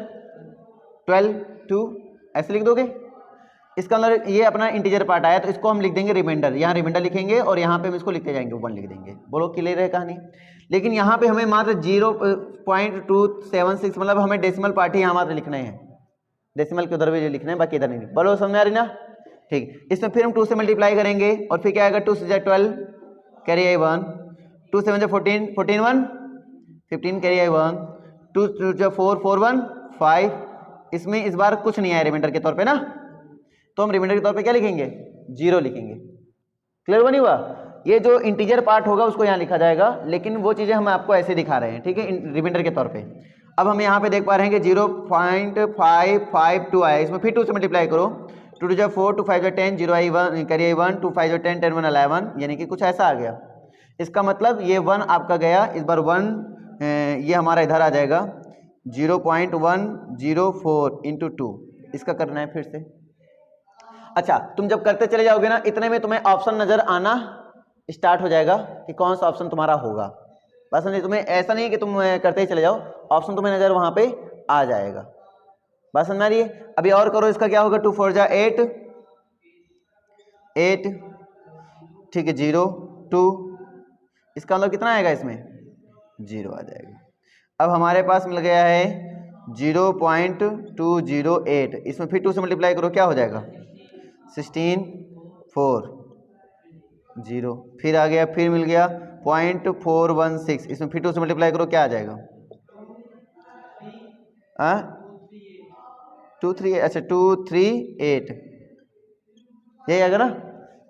12 2, ऐसे लिख दोगे। इसका अंदर ये अपना इंटीजर पार्ट आया तो इसको हम लिख देंगे रिमाइंडर, यहाँ रिमाइंडर लिखेंगे और यहाँ पे हम इसको लिखते जाएंगे 1 लिख देंगे। बोलो क्लियर है कहानी? लेकिन यहाँ पे हमें मात्र 0.276 मतलब हमें डेसिमल पार्ट ही यहाँ मात्र लिखना है, डेसिमल के उधर भी लिखना है, बाकी इधर नहीं। बोलो समझ में आ रही ना? ठीक। इसमें फिर हम 2 से मल्टीप्लाई करेंगे और फिर क्या आएगा 2 6 12 कैरी आई 1, 2 7 14 14 1 15 कैरी आई 1, 2 2 4 4 1 5। इसमें इस बार कुछ नहीं आया रिमाइंडर के तौर पे ना, तो हम रिमाइंडर के तौर पे क्या लिखेंगे? 0 लिखेंगे। क्लियर हुआ नहीं हुआ? ये जो इंटीजर पार्ट होगा उसको यहाँ लिखा जाएगा, लेकिन वो चीजें हम आपको ऐसे दिखा रहे हैं, ठीक है, रिमाइंडर के तौर पे। अब हम यहाँ पे देख पा रहे हैं कि 0.552 आया, इसमें फिर 2 से मल्टीप्लाई करो, 2 2 4 2 5 10 0 आई 1 कैरी आई 1 2 5 10 10 1 11, यानी कि कुछ ऐसा आ गया। इसका मतलब ये 1 आपका गया, इस बार 1 ये हमारा इधर आ जाएगा 0.104 इंटू 2, इसका करना है फिर से। अच्छा, तुम जब करते चले जाओगे ना, इतने में तुम्हें ऑप्शन नजर आना स्टार्ट हो जाएगा कि कौन सा ऑप्शन तुम्हारा होगा। बस नहीं, तुम्हें ऐसा नहीं है कि तुम करते ही चले जाओ, ऑप्शन तुम्हें नजर वहां पे आ जाएगा। बस समझ में आ रही है? अभी और करो, इसका क्या होगा? 2 4 जा 8 8, ठीक है 0 2, इसका मतलब कितना आएगा? इसमें 0 आ जाएगा। अब हमारे पास मिल गया है 0.208, इसमें फिर 2 से मल्टीप्लाई करो, क्या हो जाएगा? 16 4 0, फिर आ गया, फिर मिल गया 0.416, इसमें फिर 2 से मल्टीप्लाई करो, क्या आ जाएगा? 238, यही आएगा ना।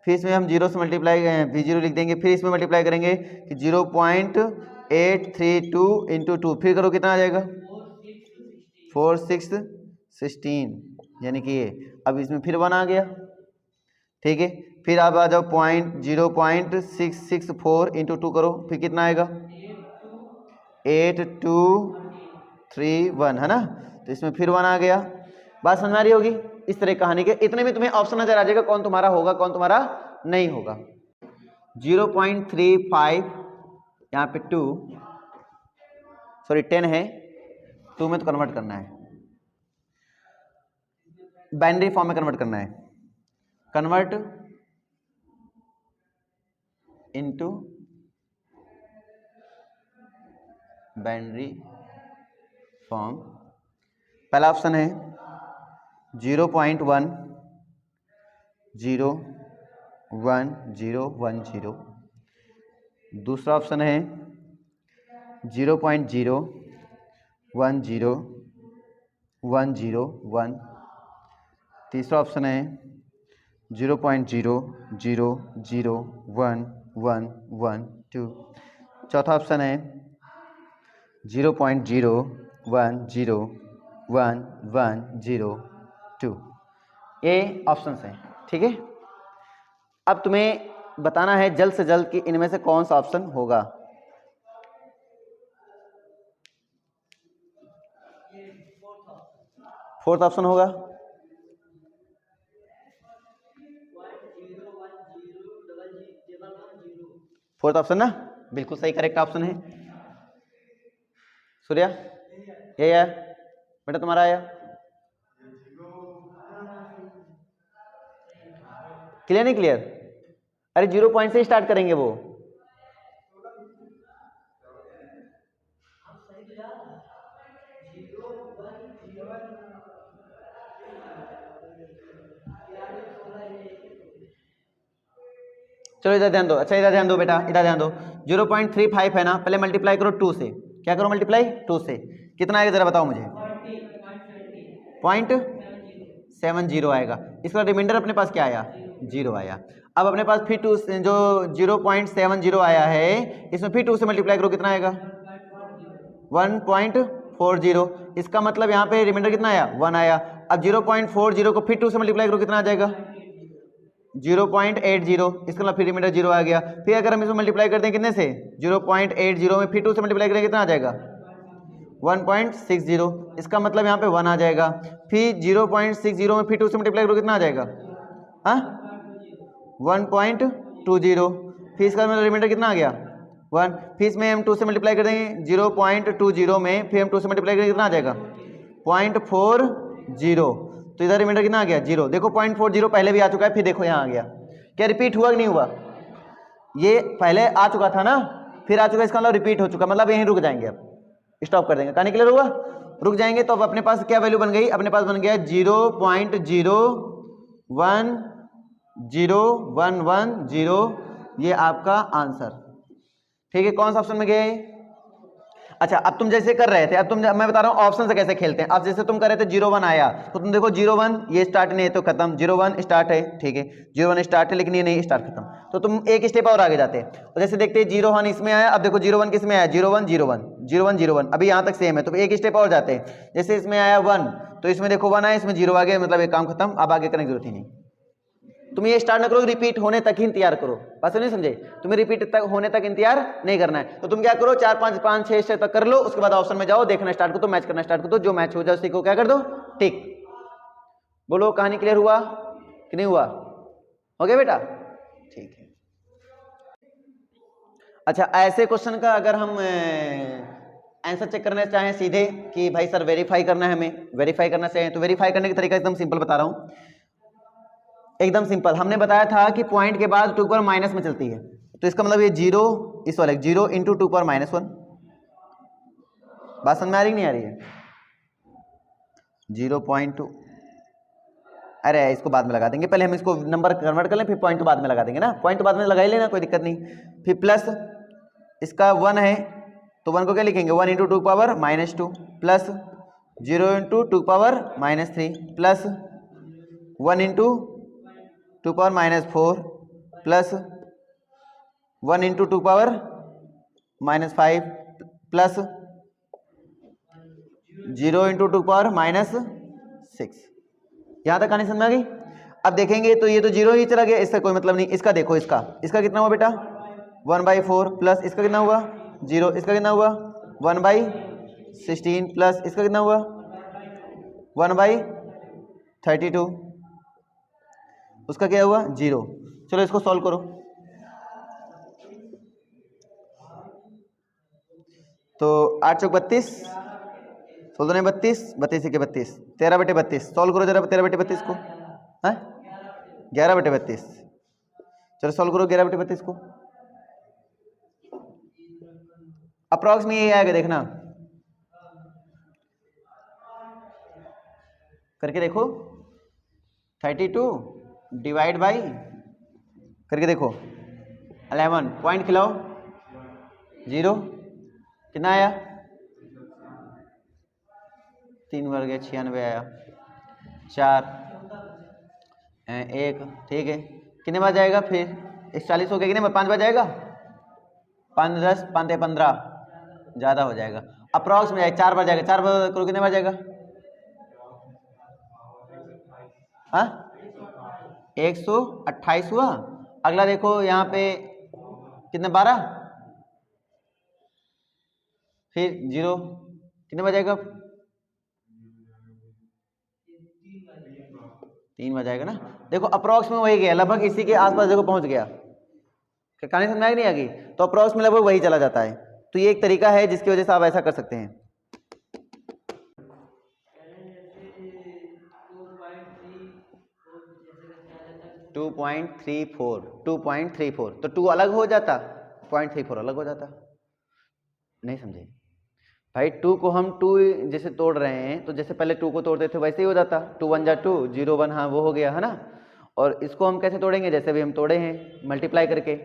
फिर इसमें हम 0 से मल्टीप्लाई भी 0 लिख देंगे, फिर इसमें मल्टीप्लाई करेंगे कि 0.832 इंटू 2, फिर करो कितना आ जाएगा? 4 6 16, यानी कि ये। अब इसमें फिर 1 आ गया, ठीक है। फिर आप आ जाओ 0.664 इंटू 2 करो, फिर कितना आएगा? 8231, है ना। तो इसमें फिर 1 आ गया। बात समझ आ रही होगी? इस तरह कहानी के इतने में तुम्हें ऑप्शन नजर आ जाएगा कौन तुम्हारा होगा कौन तुम्हारा नहीं होगा। 0.35 यहाँ पे 2 सॉरी 10 है, 2 में तो कन्वर्ट करना है, बाइनरी फॉर्म में कन्वर्ट करना है। Convert into binary form. पहला ऑप्शन है 0.1011010। दूसरा ऑप्शन है 0.0101001। तीसरा ऑप्शन है 0.0001111। 2। चौथा ऑप्शन है 0.010110 ये ऑप्शन है, ठीक है। अब तुम्हें बताना है जल्द से जल्द कि इनमें से कौन सा ऑप्शन होगा। फोर्थ ऑप्शन होगा, फोर्थ ऑप्शन ना, बिल्कुल सही करेक्ट ऑप्शन है। सूर्या ये आया बेटा, तुम्हारा आया क्लियर नहीं क्लियर? अरे 0 पॉइंट से स्टार्ट करेंगे वो। चलो इधर ध्यान दो, अच्छा इधर ध्यान दो बेटा, इधर ध्यान दो। 0.35 है ना, पहले मल्टीप्लाई करो 2 से। क्या करो मल्टीप्लाई 2 से, कितना आएगा जरा बताओ मुझे? 0.70 आएगा। इसका रिमाइंडर अपने पास क्या आया? 0 आया। अब अपने पास फिर 2 जो 0.70 आया है, इसमें फिर 2 से मल्टीप्लाई करो, कितना आएगा? 1.40। इसका मतलब यहाँ पे रिमाइंडर कितना आया? 1 आया। अब 0.40 को फिर 2 से मल्टीप्लाई करो, कितना आ जाएगा? 0.80। इसका मतलब फिर रिमाइंडर 0 आ गया। फिर अगर हम इसमें मल्टीप्लाई करते हैं कितने से? 0.80 में फिर 2 से मल्टीप्लाई करेंगे, कितना आ जाएगा? 1.60। इसका मतलब यहाँ पे 1 आ जाएगा। फिर 0.60 में फिर 2 से मल्टीप्लाई करो, कितना आ जाएगा? हाँ 1.20। फिर इसका मतलब रिमाइंडर कितना आ गया? 1। फिर इसमें हम 2 से मल्टीप्लाई कर देंगे 0.20 में, फिर हम 2 से मल्टीप्लाई करेंगे, कितना आ जाएगा? 0.40। तो इधर रिमाइंडर कितना आ गया? 0। देखो 0.40 पहले भी आ चुका है, फिर देखो यहाँ आ गया। क्या रिपीट हुआ कि नहीं हुआ? ये पहले आ चुका था ना, फिर आ चुका, इसका मतलब रिपीट हो चुका, मतलब यहीं रुक जाएंगे, अब स्टॉप कर देंगे। कहानी क्लियर हुआ? रुक जाएंगे। तो अब अपने पास क्या वैल्यू बन गई? अपने पास बन गया 0.01110। ये आपका आंसर, ठीक है। कौन सा ऑप्शन में गए? अच्छा अब तुम जैसे कर रहे थे, अब तुम, मैं बता रहा हूँ ऑप्शन से कैसे खेलते हैं। अब जैसे तुम कर रहे थे 0-1 आया, तो तुम देखो 0-1 ये स्टार्ट नहीं है तो खत्म, 0-1 स्टार्ट है, ठीक है, 0-1 स्टार्ट है लेकिन ये नहीं स्टार्ट खत्म, तो तुम एक स्टेप और आगे जाते हैं। और जैसे देखते हैं 0-1 इसमें आया, अब देखो 0-1 किस में आया? 0-1 0-1 0-1 0-1, अभी यहाँ तक सेम है, तो एक स्टेप और जाते हैं। जैसे इसमें आया 1, तो इसमें देखो 1 आया, इसमें 0 आ गया, मतलब एक काम खत्म, अब आगे करने की जरूरत ही नहीं। तुम ये स्टार्ट ना करो, रिपीट होने तक ही इंतजार करो, बस नहीं समझे? तुम्हें रिपीट तक होने तक इंतजार नहीं करना है। तो तुम क्या करो, 4 5 5 6 6 तक कर लो, उसके बाद ऑप्शन में जाओ, देखना स्टार्ट करो, तो मैच करना स्टार्ट कर दो, जो मैच हो जाए उसी को क्या कर दो, टिक। बोलो कहानी क्लियर हुआ कि नहीं हुआ? हो गया बेटा, ठीक है। अच्छा ऐसे क्वेश्चन का अगर हम आंसर चेक करना चाहें सीधे कि भाई सर वेरीफाई करना है, हमें वेरीफाई करना चाहिए, तो वेरीफाई करने का तरीका एकदम सिंपल बता रहा हूं, एकदम सिंपल। हमने बताया था कि पॉइंट के बाद 2 पावर माइनस में चलती है, तो इसका मतलब ये 0, इस वाले 0 इंटू 2 पावर -1। बात समझ में आ रही नहीं आ रही है? 0.2, अरे इसको बाद में लगा देंगे, पहले हम इसको नंबर कन्वर्ट कर लें, फिर पॉइंट तो बाद में लगा देंगे ना, पॉइंट तो बाद में लगा ही लेना, कोई दिक्कत नहीं। फिर प्लस इसका 1 है, तो 1 को क्या लिखेंगे? 1 into 2 power -2 plus 0 into 2 power -3 plus 1 into 2 power -4 plus 1 into 2 power -5 plus 0 into 2 power -6। यहाँ तक कहानी समझ में आ गई? अब देखेंगे तो ये तो 0 ही चला गया, इसका कोई मतलब नहीं। इसका देखो, इसका कितना हुआ बेटा? 1/4 प्लस इसका कितना हुआ? 0। इसका कितना हुआ? 1/16 प्लस इसका कितना हुआ? 1/32। उसका क्या हुआ? 0। चलो इसको सॉल्व करो। तो 8 चौक 32, 16 ने 32, 32 के 32, 13/32। सॉल्व करो जरा 13/32 को, है 11/32। चलो सॉल्व करो 11/32 को, अप्रॉक्स में ये आएगा, देखना करके देखो। 32 डिवाइड बाई करके देखो 11, पॉइंट खिलाओ, 0 कितना आया? 3 वर्ग 96 आया, 4 1, ठीक है। कितने बार जाएगा फिर? 41 हो गया, कितने बार? 5 बार जाएगा, 10 5 15 ज़्यादा हो जाएगा, अप्रॉक्स में 4 बार जाएगा, 4 बार करो कितने बार जाएगा? हाँ 128 हुआ। अगला देखो यहाँ पे कितने 12, फिर 0 कितने बार जाएगा? 3 बार जाएगा ना। देखो अप्रॉक्स में वही गया, लगभग इसी के आसपास देखो पहुंच गया। कहानी समझ में नहीं आ गई? तो अप्रॉक्स में लगभग वही चला जाता है। तो ये एक तरीका है जिसकी वजह से आप ऐसा कर सकते हैं। 2.34 तो 2 अलग हो जाता, 0.34 अलग हो जाता। नहीं समझे भाई? 2 को हम 2 जैसे तोड़ रहे हैं तो जैसे पहले 2 को तोड़ते थे वैसे ही हो जाता। 2 1 जा 2, 0 1, हाँ वो हो गया है ना। और इसको हम कैसे तोड़ेंगे? जैसे भी हम तोड़े हैं, मल्टीप्लाई करके।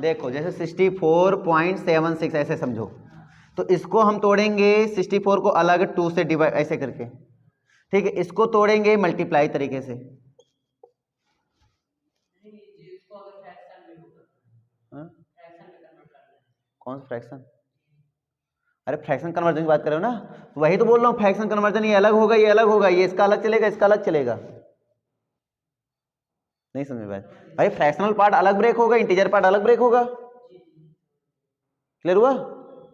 देखो जैसे 64.76 ऐसे समझो, तो इसको हम तोड़ेंगे 64 को अलग 2 से डिवाइड ऐसे करके, ठीक है। इसको तोड़ेंगे मल्टीप्लाई तरीके से। हाँ? कौन सा फ्रैक्शन? अरे फ्रैक्शन कन्वर्जन की बात कर रहे हो ना, तो वही तो बोल रहा हूँ, फ्रैक्शन कन्वर्जन ये अलग होगा, ये अलग होगा, ये इसका अलग चलेगा, इसका अलग चलेगा। नहीं समझ में भाई? फ्रैक्शनल पार्ट अलग ब्रेक होगा, इंटीजर पार्ट अलग ब्रेक होगा। क्लियर हुआ?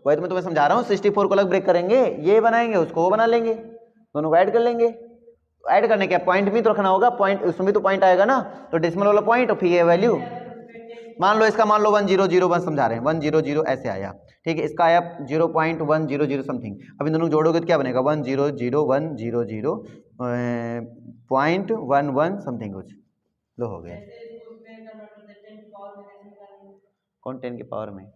वही तो मैं तुम्हें समझा रहा हूँ। 64 को अलग ब्रेक करेंगे, ये बनाएंगे, उसको वो बना लेंगे, दोनों को ऐड कर लेंगे। ऐड करने के पॉइंट भी तो रखना होगा, पॉइंट उसमें भी तो पॉइंट आएगा ना, तो डेसिमल वाला पॉइंट और फिर ये वैल्यू। मान लो इसका मान लो 1001 समझा रहे हैं, 100 ऐसे आया, ठीक है। इसका आया 0.100 समथिंग। अब इन दोनों जोड़ोगे तो क्या बनेगा? 100.11 समथिंग कुछ लो हो गया। कौन 10 की पावर में?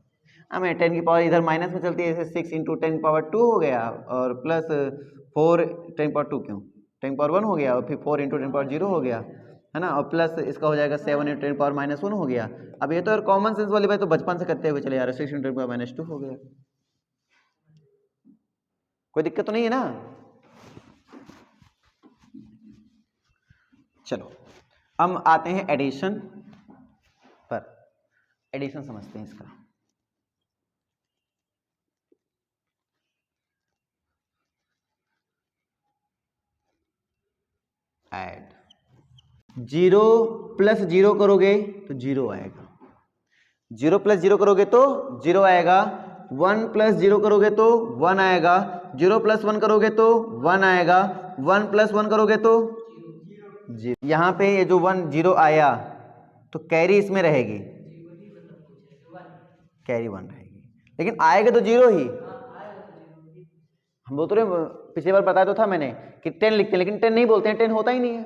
हमें 10 की पावर इधर माइनस में चलती है, जैसे 6 इंटू 10 पावर 2 हो गया, और प्लस 4 10 पावर 2 क्यों 10 पावर 1 हो गया, और फिर 4 इंटू 10 पावर 0 हो गया, है ना, और प्लस इसका हो जाएगा 7 इंटू 10 पावर माइनस 1 हो गया। अब ये तो यार कॉमन सेंस वाली बात तो बचपन से करते हुए चले आ रहे, 6 इंटू 10 पावर माइनस 2 हो गया, कोई दिक्कत तो नहीं है ना। चलो हम आते हैं एडिशन पर। एडिशन समझते हैं इसका। ऐड 0 प्लस 0 करोगे तो 0 आएगा, 0 प्लस 0 करोगे तो 0 आएगा, 1 प्लस 0 करोगे तो 1 आएगा, 0 प्लस 1 करोगे तो 1 आएगा, 1 प्लस 1 करोगे तो 0। यहाँ पे ये जो 1 0 आया तो कैरी इसमें रहेगी, कैरी 1 रहेगी, लेकिन आएगा तो 0 ही। हम बोल तो रहे, पिछली बार बताया तो था मैंने कि 10 लिखते हैं, लेकिन 10 नहीं बोलते हैं, 10 होता ही नहीं है,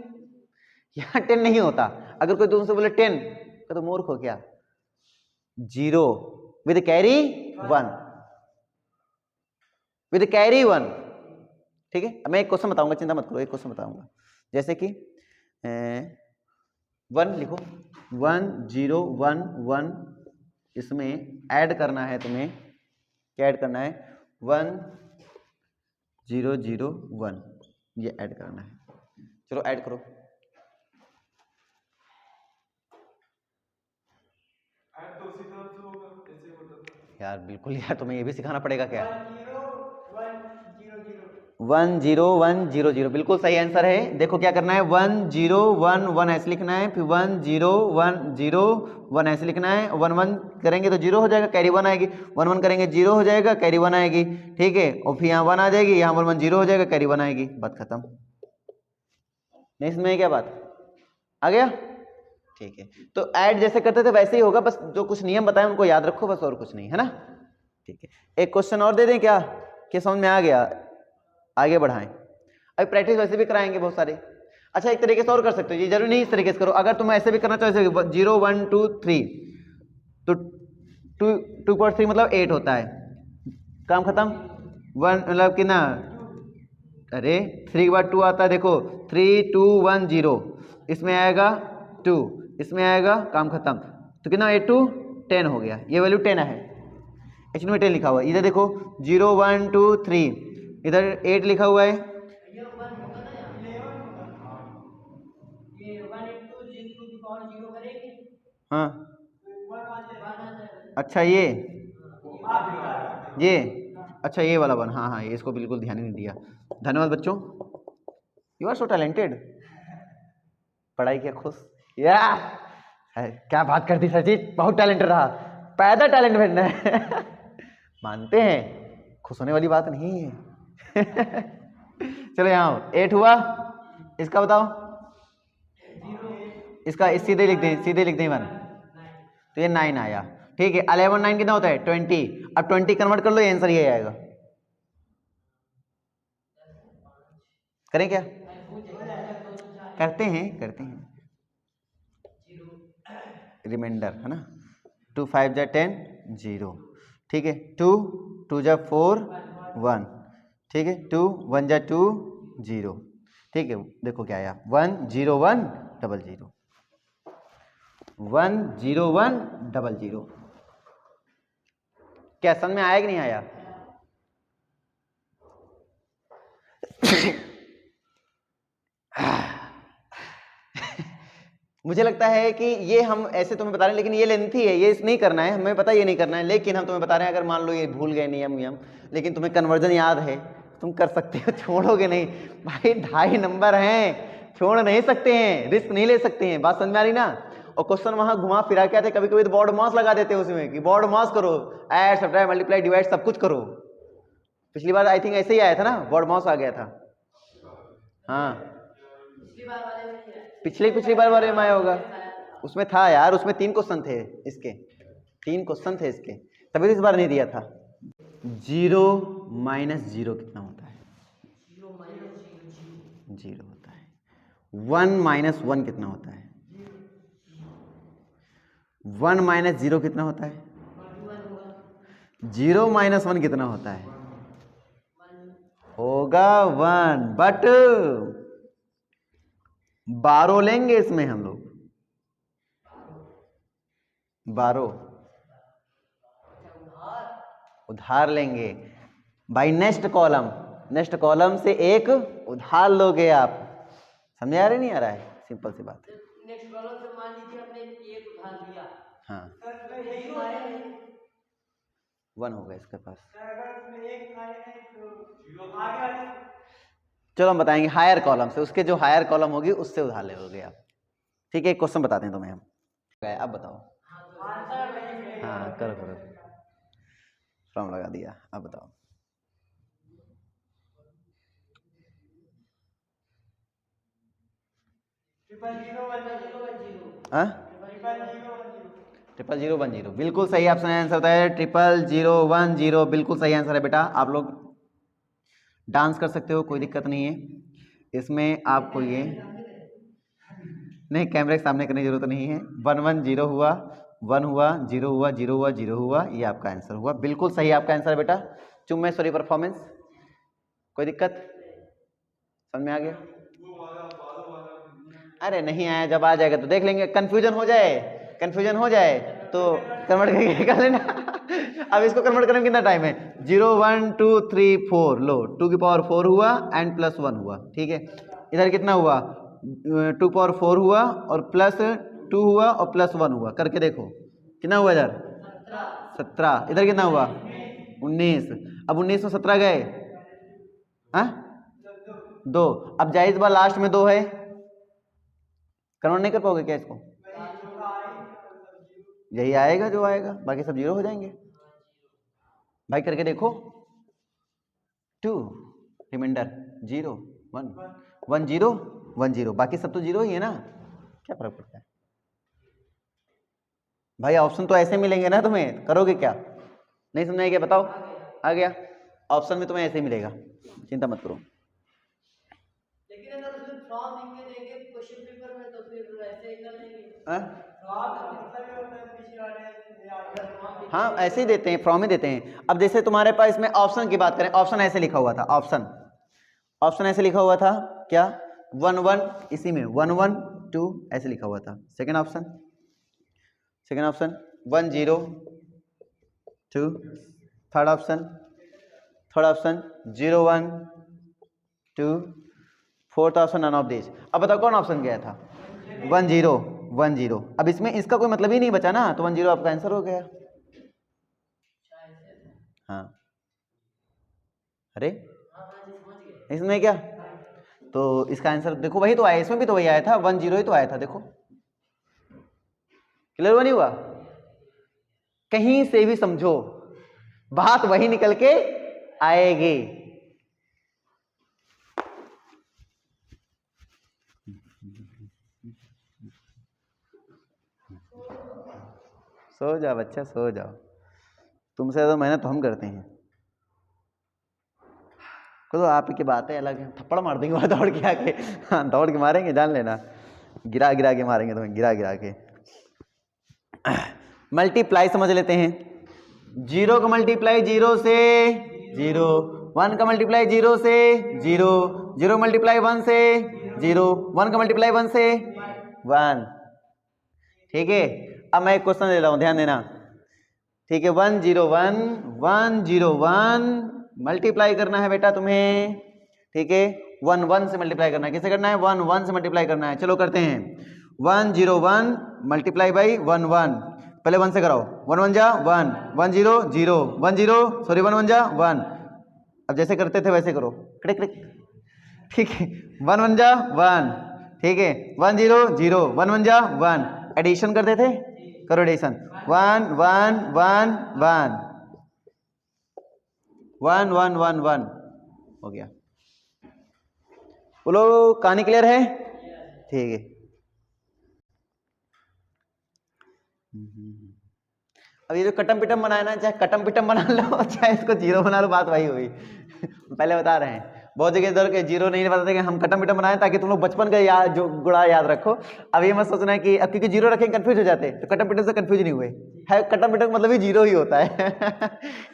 यहाँ 10 नहीं होता। अगर कोई तुमसे बोले 10 तो मूर्ख हो क्या? 0 विद कैरी 1, विद कैरी 1, ठीक है। अब मैं एक क्वेश्चन बताऊंगा, चिंता मत करो, एक क्वेश्चन बताऊंगा, जैसे कि 1 लिखो, 1 0 1 1, इसमें ऐड करना है तुम्हें, क्या ऐड करना है? 1 0 0 1, ये ऐड करना है। चलो ऐड करो। यार बिल्कुल यार, तुम्हें ये भी सिखाना पड़ेगा क्या? 1 0 1 0 0 बिल्कुल सही आंसर है। देखो क्या करना है, 1 0 1 1 ऐसे लिखना है, फिर 1 0 1 0 1 ऐसे लिखना है, 1 1 करेंगे तो 0 हो जाएगा, कैरी 1 आएगी, 1 1 करेंगे 0 हो जाएगा, कैरी 1 आएगी, ठीक है। और फिर यहाँ 1 आ जाएगी, यहाँ 1 1 0 हो जाएगा, कैरी 1 आएगी, बात खत्म। नहीं समझ क्या बात आ गया? ठीक है, तो ऐड जैसे करते थे वैसे ही होगा, बस जो कुछ नियम बताए उनको याद रखो, बस और कुछ नहीं, है ना। ठीक है, एक क्वेश्चन और दे दें क्या? समझ में आ गया? आगे बढ़ाएं। अभी प्रैक्टिस वैसे भी कराएंगे बहुत सारे। अच्छा एक तरीके से और कर सकते हो, ये जरूरी नहीं इस तरीके से करो, अगर तुम ऐसे भी करना चाहो, 0 1 2 3, तो 2.3 मतलब 8 होता है, काम खत्म। 1 मतलब कि ना, अरे 3 के बाद 2 आता है, देखो 3 2 1 0, इसमें आएगा 2, इसमें आएगा, काम खत्म। तो कितना 8 2 10 हो गया, ये वैल्यू 10 है, एक्चुअली में 10 लिखा हुआ है। इधर देखो 0 1 2 3, इधर 8 लिखा हुआ है, हाँ अच्छा ये अच्छा ये वाला वन, हाँ हाँ ये इसको बिल्कुल ध्यान ही नहीं दिया। धन्यवाद बच्चों, यू आर सो टैलेंटेड। पढ़ाई क्या खुश या है, क्या बात करती सरजीत, बहुत टैलेंटेड रहा, पैदा टैलेंट बनना है। मानते हैं, खुश होने वाली बात नहीं है। चलो यहाँ 8 हुआ, इसका बताओ, इसका इस सीधे लिख दें, सीधे लिख दें 1, तो ये 9 आया। ठीक है, 11 9 कितना होता है 20। अब 20 कन्वर्ट कर लो, ये आंसर ये आएगा। करें क्या, करते हैं रिमाइंडर है ना। 2 5 जा 10 0, ठीक है। 2 2 जा 4 1, ठीक है। 2 1 जा 2 0, ठीक है। देखो क्या आया 1 0 1 0 0, 1 0 1 0 0। क्या समझ में आया कि नहीं आया? मुझे लगता है कि ये हम ऐसे तुम्हें बता रहे हैं, लेकिन ये लेंथी है, ये नहीं करना है, हमें पता ये नहीं करना है, लेकिन हम तुम्हें बता रहे हैं अगर मान लो ये भूल गए नियम, लेकिन तुम्हें कन्वर्जन याद है, तुम कर सकते हो, छोड़ोगे नहीं भाई। 2.5 नंबर हैं, छोड़ नहीं सकते हैं, रिस्क नहीं ले सकते हैं, बात समझ में आ रही ना। और क्वेश्चन वहां घुमा फिरा के आते, कभी कभी तो बॉर्ड मास लगा देते हैं उसमें कि बॉर्ड मास करो, ऐड सब्ट्रैक्ट मल्टीप्लाई डिवाइड सब कुछ करो। पिछली बार आई थिंक ऐसे ही आया था ना, बॉर्ड मास आ गया था। हाँ पिछली बार वाले में आया होगा, उसमें था यार, उसमें 3 क्वेश्चन थे इसके, 3 क्वेश्चन थे इसके, तभी इस बार नहीं दिया था। 0 - 0 कितना होता है? 0 होता है। 1 - 1 कितना होता है? 1 - 0 कितना होता है? 0 - 1 कितना होता है? होगा 1, बट 12 लेंगे इसमें हम लोग, 12 उधार लेंगे भाई। नेक्स्ट कॉलम से एक उधार लोगे आप। समझ आ रहा नहीं आ रहा है? सिंपल सी बात है। नेक्स्ट कॉलम से मान लीजिए आपने एक उधार लिया, हाँ 1 होगा इसके पास। चलो हम बताएंगे हायर कॉलम से, उसके जो हायर कॉलम होगी उससे उधार ले लोगे आप। ठीक है, एक क्वेश्चन बताते हैं तुम्हें हम, अब बताओ। हाँ करो फॉर्म लगा दिया, अब बताओ। ट्रिपल 0 1 0, बिल्कुल सही ऑप्शन आंसर होता है। 0 1 0 बिल्कुल सही आंसर है बेटा। आप लोग डांस कर सकते हो, कोई दिक्कत नहीं है इसमें। आपको ये नहीं कैमरे के सामने करने की जरूरत नहीं है। 1 1 0 हुआ, 1 हुआ, 0 हुआ, 0 हुआ, 0 हुआ, ये आपका आंसर हुआ। बिल्कुल सही आपका आंसर है बेटा। चुम्मेश्वरी परफॉर्मेंस, कोई दिक्कत समझ में आ गया? अरे नहीं आया, जब आ जाएगा तो देख लेंगे। कंफ्यूजन हो जाए तो कन्वर्ट करके कर लेना। अब इसको कन्वर्ट करने में कितना टाइम है? 0 1 2 3 4, लो 2 की पावर 4 हुआ एंड प्लस 1 हुआ, ठीक है। इधर कितना हुआ? 2 पावर 4 हुआ और प्लस 2 हुआ और प्लस 1 हुआ, करके देखो कितना हुआ इधर? 17। इधर कितना हुआ? 19। अब 19 में 17 गए, हाँ 2। अब जायज बार लास्ट में 2 है, कन्वर्ट नहीं कर पाओगे क्या इसको? यही आएगा जो आएगा, बाकी सब 0 हो जाएंगे भाई। करके देखो। 2 रिमाइंडर 0 1 1 0 1 0, बाकी सब तो 0 ही है ना, क्या फर्क पड़ता है भाई? ऑप्शन तो ऐसे मिलेंगे ना तुम्हें, करोगे क्या? नहीं समझ क्या? बताओ। आ गया ऑप्शन में तुम्हें ऐसे ही मिलेगा, चिंता मत करो। लेकिन अगर उसमें फॉर्म लिख के देंगे क्वेश्चन पेपर में तो फिर ऐसे ही कर देंगे। हाँ ऐसे ही देते हैं, फॉर्म ही देते हैं। अब जैसे तुम्हारे पास इसमें ऑप्शन की बात करें, ऑप्शन ऐसे लिखा हुआ था, ऑप्शन ऐसे लिखा हुआ था क्या? 1 1, इसी में 1 1 2 ऐसे लिखा हुआ था। Second option 1 0 2, third option 0 1 2, fourth option none of this. अब बताओ कौन ऑप्शन गया था? 1 0 1 0। अब इसमें इसका कोई मतलब ही नहीं बचा ना, तो 1 0 आपका आंसर हो गया। हाँ, अरे इसमें क्या, तो इसका आंसर देखो वही तो आया, इसमें भी तो वही आया था, 1 0 ही तो आया था। देखो क्लियर नहीं हुआ, कहीं से भी समझो बात वही निकल के आएगी। सो जाओ बच्चा, सो जाओ, तुमसे ज्यादा मेहनत तो हम करते हैं। तो आप की बात है अलग है, थप्पड़ मार देंगे वहां दौड़ के आके। हाँ, दौड़ के मारेंगे, जान लेना, गिरा गिरा के मारेंगे तुम्हें, गिरा गिरा के। मल्टीप्लाई समझ लेते हैं। 0 का मल्टीप्लाई 0 से 0, 1 का मल्टीप्लाई 0 से 0, 0 मल्टीप्लाई 1 से 0, 1 का मल्टीप्लाई 1 से 1। ठीक है, अब मैं एक क्वेश्चन ले रहा हूं, ध्यान देना। ठीक है, 1 0 1 1 0 1 मल्टीप्लाई करना है बेटा तुम्हें। ठीक है, 1 1 से मल्टीप्लाई करना है। किसे करना है? 1 1 से मल्टीप्लाई करना है। चलो करते हैं। 1 0 1 मल्टीप्लाई बाई 1 1, पहले 1 से कराओ। 1 1 जा 1, 1 0 0 1 0 सॉरी 1 1 जा 1। अब जैसे करते थे वैसे करो, क्लिक क्लिक। ठीक है, 1 1 जा 1। ठीक है, 1 0 0 1 1 जा 1। एडिशन करते थे, करो एडिशन। 1 1 1 1 1 1 1 1 हो गया। बोलो, कहानी क्लियर है? ठीक है। अब ये जो कटम पिटम बनाया ना, चाहे कटम पिटम बना लो चाहे इसको जीरो बना लो, बात वही हुई। पहले बता रहे हैं, बहुत जगह इधर के जीरो नहीं बताते कि हम कटम पिटम बनाए ताकि तुम लोग बचपन का याद जो गुड़ा याद रखो। अब ये मत सोचना है कि अब क्योंकि जीरो रखेंगे कंफ्यूज हो जाते, तो कटम पिटम से कंफ्यूज नहीं हुए है। कटम पिटम मतलब ही जीरो ही होता है।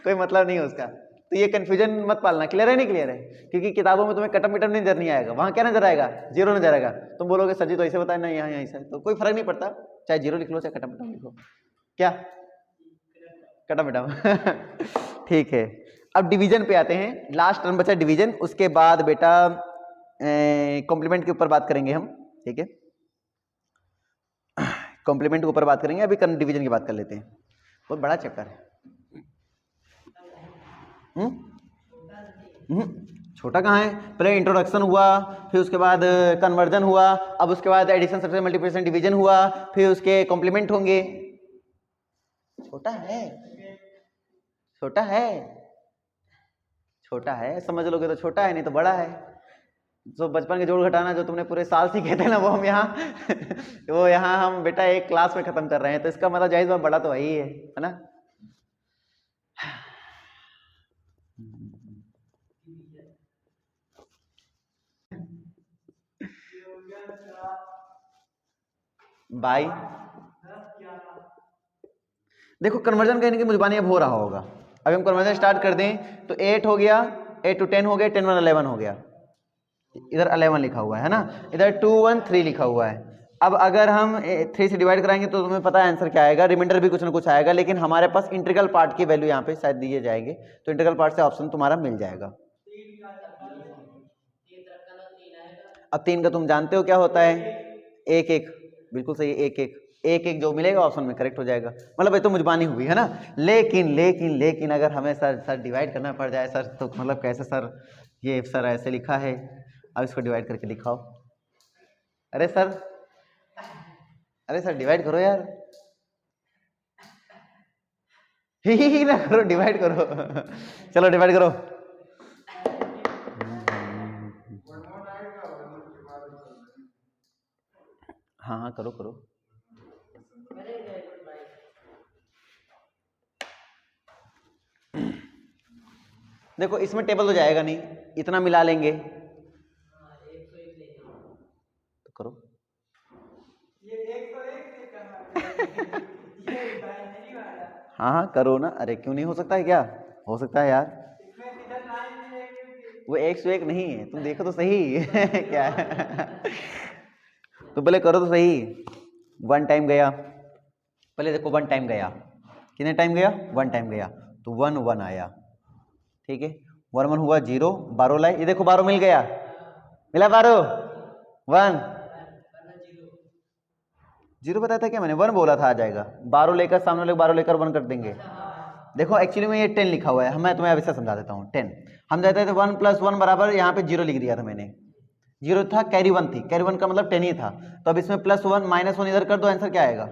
कोई मतलब नहीं है उसका, तो ये कंफ्यूजन मत पालना। क्लियर है? नहीं क्लियर है? क्योंकि किताबों में तुम्हें कटम पिटम नजर नहीं आएगा, वहां क्या नजर आएगा? जीरो नजर आएगा। तुम बोलोगे सर जी तो ऐसे बताया, नहीं यहाँ ऐसा, तो कोई फर्क नहीं पड़ता, चाहे जीरो लिख लो चाहे कटम पिटम लिखो। क्या कटम पिटम। ठीक है, अब डिवीजन पे आते हैं। लास्ट टर्म बचा डिवीजन, उसके बाद बेटा कॉम्प्लीमेंट के ऊपर बात करेंगे हम। ठीक है, कॉम्प्लीमेंट के ऊपर बात करेंगे, अभी डिवीजन की बात कर लेते हैं। बहुत बड़ा चैप्टर है। छोटा कहाँ है? पहले इंट्रोडक्शन हुआ, फिर उसके बाद कन्वर्जन हुआ, अब उसके बाद एडिशन सब्ट्रैक्शन मल्टीप्लिकेशन डिवीजन हुआ, फिर उसके कॉम्प्लीमेंट होंगे। छोटा है, छोटा है, छोटा है, समझ लोगे तो छोटा है, नहीं तो बड़ा है। जो बचपन के जोड़ घटाना जो तुमने पूरे साल सीखे थे ना, वो हम यहाँ वो यहाँ हम बेटा एक क्लास में खत्म कर रहे हैं, तो इसका मतलब जाहिर बात बड़ा तो वही है ना। बाई देखो, कन्वर्जन कहने की मुझबानी अब हो रहा होगा। अभी हम कन्वर्जन स्टार्ट कर दें तो 8 हो गया, 8 to 10 हो गया, 10 1 11 हो गया। इधर 11 लिखा हुआ है ना, इधर 2 1 3 लिखा हुआ है। अब अगर हम 3 से डिवाइड कराएंगे तो तुम्हें पता है आंसर क्या आएगा, रिमाइंडर भी कुछ ना कुछ आएगा। लेकिन हमारे पास इंटीग्रल पार्ट की वैल्यू यहाँ पे शायद दिए जाएंगे, तो इंटीग्रल पार्ट से ऑप्शन तुम्हारा मिल जाएगा। अब 3 का तुम जानते हो क्या होता है? 1 1, बिल्कुल सही, 1 1 1 1 जो मिलेगा ऑप्शन में करेक्ट हो जाएगा। मतलब ये तो मुझबानी हुई है ना। लेकिन अगर हमें सर डिवाइड करना पड़ जाए सर, तो मतलब कैसे सर? ये सर ऐसे लिखा है, अब इसको डिवाइड करके दिखाओ। अरे सर डिवाइड करो यार। ही ना करो, डिवाइड करो। चलो डिवाइड करो। हाँ करो करो। देखो इसमें टेबल तो जाएगा नहीं, इतना मिला लेंगे तो करो। हाँ करो ना, अरे क्यों नहीं हो सकता है? क्या हो सकता है यार? वो 101 नहीं है, तुम देखो तो सही। क्या है? तो पहले करो तो सही। 1 टाइम गया, पहले देखो 1 टाइम गया, कितने टाइम गया? 1 टाइम गया, तो 1 1 आया। ठीक है, 1 1 हुआ 0, 12 लाए, ये देखो 12 मिल गया, मिला 12 1। जीरो बताया था क्या मैंने? 1 बोला था आ जाएगा। 12 लेकर सामने वाले 12 लेकर 1 कर देंगे। देखो एक्चुअली में ये 10 लिखा हुआ है, मैं तुम्हें अभी से समझा देता हूँ। 10 हम जाते थे 1 + 1 बराबर, यहाँ पे 0 लिख दिया था मैंने। 0 था, कैरी 1 थी, कैरी 1 का मतलब 10 ही था। तो अब इसमें +1 -1 इधर कर दो, आंसर क्या आएगा?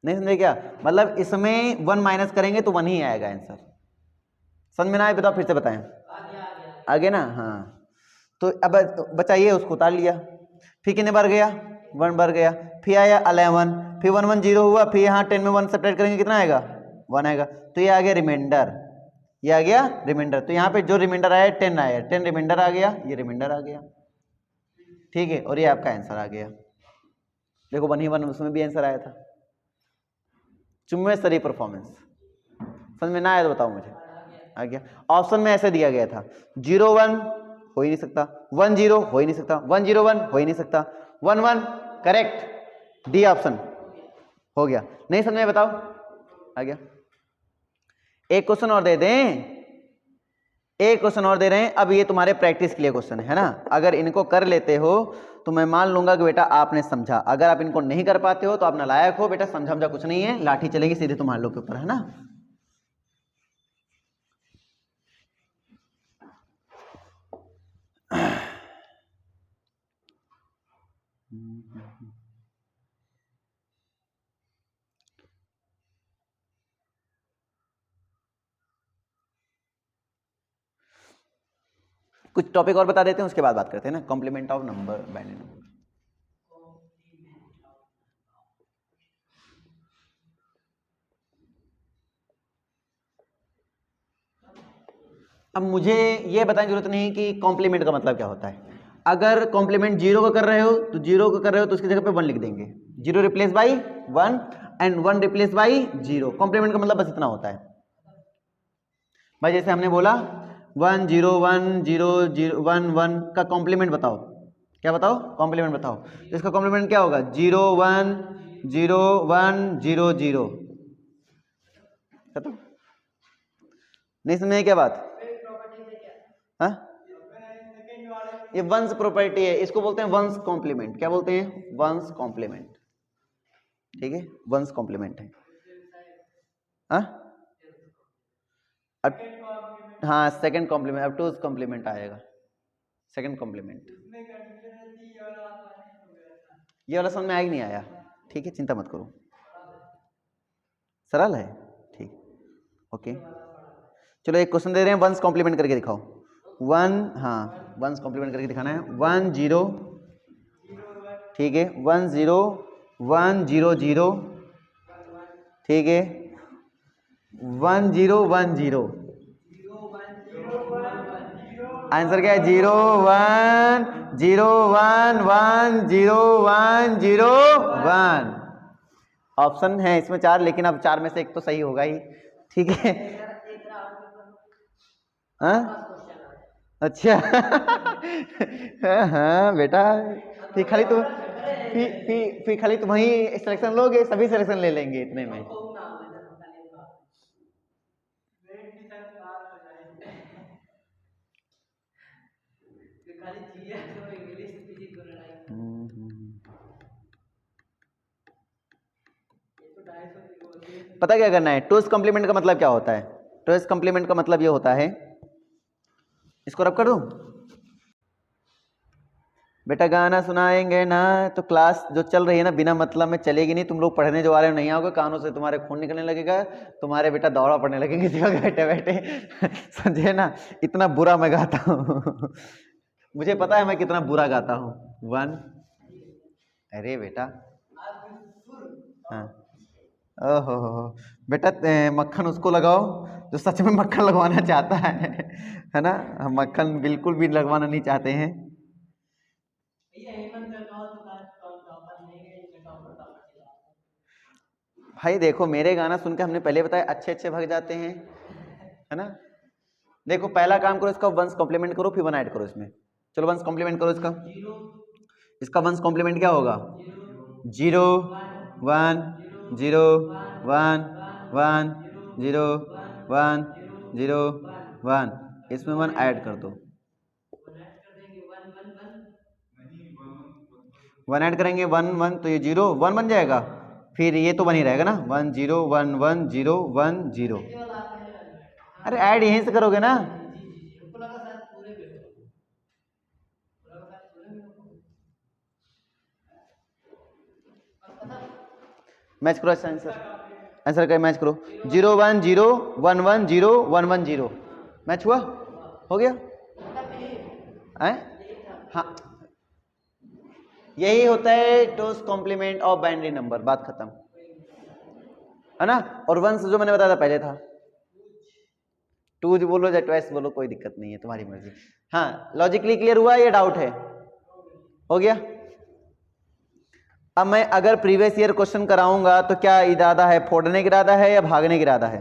नहीं समझे क्या? मतलब इसमें 1 माइनस करेंगे तो 1 ही आएगा आंसर। समझ में ना आए बताओ, फिर से बताएं। आगे ना, हाँ। तो अब बचाइए, उसको उतार लिया। फिर कितने बार गया? 1 बार गया। फिर आया 11, फिर 1 1 0 हुआ, फिर यहाँ 10 में 1 सेपरेट करेंगे कितना आएगा? 1 आएगा। तो ये आ गया रिमाइंडर, ये आ गया रिमाइंडर। तो यहाँ पे जो रिमाइंडर आया 10 आया, 10 रिमाइंडर आ गया, ये रिमाइंडर आ गया, ठीक है। और ये आपका आंसर आ गया। देखो 1 ही 1 उसमें भी आंसर आया था। चुम्बेश्वरी परफॉर्मेंस। समझ में ना आया तो बताओ मुझे। आ गया। ऑप्शन में ऐसे दिया गया था 0 1 हो ही नहीं सकता, 1 0 हो ही नहीं सकता, 1 0 1 हो ही नहीं सकता, 1 1 करेक्ट, डी ऑप्शन हो गया। नहीं समझ में बताओ। आ गया। एक क्वेश्चन और दे दें, एक क्वेश्चन और दे रहे हैं। अब ये तुम्हारे प्रैक्टिस के लिए क्वेश्चन है ना। अगर इनको कर लेते हो तो मैं मान लूंगा कि बेटा आपने समझा। अगर आप इनको नहीं कर पाते हो तो आप नालायक हो बेटा, समझा कुछ नहीं है, लाठी चलेगी सीधे तुम्हारे लोग के ऊपर, है ना। कुछ टॉपिक और बता देते हैं, उसके बाद बात करते हैं ना। Complement of number, binary number. अब मुझे ये बताने की जरूरत नहीं कि कॉम्प्लीमेंट का मतलब क्या होता है। अगर कॉम्प्लीमेंट 0 को कर रहे हो तो 0 को कर रहे हो तो उसकी जगह पे 1 लिख देंगे। 0 replace by 1 and 1 replace by 0। Complement का मतलब बस इतना होता है भाई। जैसे हमने बोला 1 0 1 0 0 1 1 का कॉम्प्लीमेंट बताओ। क्या बताओ? कॉम्प्लीमेंट बताओ। तो इसका कॉम्प्लीमेंट क्या होगा? 0 1 0 1 0 0। खत्म। नहीं समझे क्या बात? हाँ, ये वंस प्रॉपर्टी है, इसको बोलते हैं वंस कॉम्प्लीमेंट। क्या बोलते हैं? वंस कॉम्प्लीमेंट, ठीक है। वंस कॉम्प्लीमेंट है। हाँ हाँ, सेकंड कॉम्प्लीमेंट, अब टू कॉम्प्लीमेंट आएगा। सेकंड कॉम्प्लीमेंट ये वाला समझ में आया नहीं आया? ठीक है, चिंता मत करो, सरल है, ठीक। ओके, चलो एक क्वेश्चन दे रहे हैं, वंस कॉम्प्लीमेंट करके दिखाओ। 1, हाँ वंस कॉम्प्लीमेंट करके दिखाना है। 1 0, ठीक है, 1 0 1 0 0, ठीक है, 1 0 1 0। आंसर क्या है? 0 1 0 1 1 0 1 0 1। ऑप्शन है इसमें 4, लेकिन अब 4 में से एक तो सही होगा ही, ठीक है। हाँ अच्छा हाँ बेटा, फिर खाली तुम फिर खाली तुम ही सिलेक्शन लोगे, सभी सिलेक्शन ले लेंगे इतने में। पता क्या करना है? टूस कॉम्प्लीमेंट का मतलब क्या होता है? टूस कॉम्प्लीमेंट का मतलब ये होता है, इसको रब कर दूं बेटा। गाना सुनाएंगे ना तो क्लास जो चल रही है ना बिना मतलब में चलेगी नहीं। तुम लोग पढ़ने जो आ रहे हो नहीं आओगे, कानों से तुम्हारे खून निकलने लगेगा, तुम्हारे बेटा दौरा पड़ने लगेंगे बैठे बैठे समझे ना। इतना बुरा मैं गाता हूँ मुझे पता है मैं कितना बुरा गाता हूँ। 1, अरे बेटा, हाँ, ओहो बेटा, मक्खन उसको लगाओ जो सच में मक्खन लगवाना चाहता है ना। हम मक्खन बिल्कुल भी लगवाना नहीं चाहते हैं। भाई देखो, मेरे गाना सुन के हमने पहले बताया अच्छे अच्छे भाग जाते हैं, है ना। देखो पहला काम करो, इसका वंस कॉम्प्लीमेंट करो, फिर 1 ऐड करो इसमें। चलो वंस कॉम्प्लीमेंट करो इसका। इसका वंस कॉम्प्लीमेंट क्या होगा? 0 1 0 1 1 0 1 0 1। इसमें 1 ऐड कर दो। 1 ऐड करेंगे 1 1 तो ये 0 1 बन जाएगा, फिर ये तो बन ही रहेगा ना 1 0 1 1 0 1 0। अरे ऐड यहीं से करोगे ना। मैच करो आंसर, आंसर का मैच करो 0 1 0 1 1 0 1 1 0। मैच हुआ, हो गया है? हाँ यही होता है two's complement of binary number, बात खत्म है ना। और वंस जो मैंने बताया था पहले था, टू बोलो या ट्वाइस बोलो कोई दिक्कत नहीं है, तुम्हारी मर्जी। हाँ लॉजिकली क्लियर हुआ, ये डाउट है? हो गया। अब मैं अगर प्रीवियस ईयर क्वेश्चन कराऊंगा तो क्या इरादा है, फोड़ने का इरादा है या भागने का इरादा है?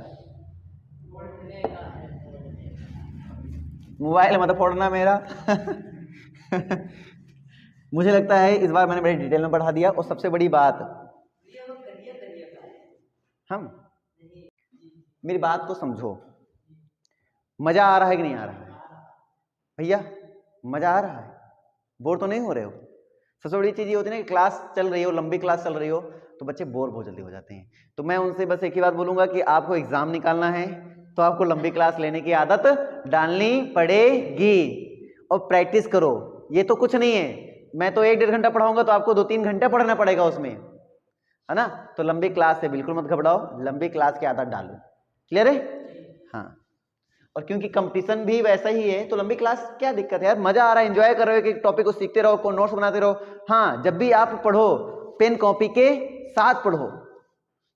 मोबाइल मतलब फोड़ना मेरा मुझे लगता है इस बार मैंने बड़ी डिटेल में बढ़ा दिया। और सबसे बड़ी बात, हम मेरी बात को समझो, मजा आ रहा है कि नहीं आ रहा है भैया? मजा आ रहा है? बोर तो नहीं हो रहे हो? सबसे बड़ी चीज ये होती है ना कि क्लास चल रही हो, लंबी क्लास चल रही हो तो बच्चे बोर बहुत जल्दी हो जाते हैं। तो मैं उनसे बस एक ही बात बोलूंगा कि आपको एग्जाम निकालना है तो आपको लंबी क्लास लेने की आदत डालनी पड़ेगी और प्रैक्टिस करो। ये तो कुछ नहीं है, मैं तो 1 1.5 घंटा पढ़ाऊंगा तो आपको 2 3 घंटे पढ़ना पड़ेगा उसमें, है ना। तो लंबी क्लास से बिल्कुल मत घबराओ, लंबी क्लास की आदत डालो। क्लियर है? हाँ। और क्योंकि कंपटीशन भी वैसा ही है तो लंबी क्लास क्या दिक्कत है यार, मजा आ रहा है, एंजॉय कर रहे हो कि टॉपिक को सीखते रहो, नोट्स बनाते रहो। हाँ जब भी आप पढ़ो पेन कॉपी के साथ पढ़ो,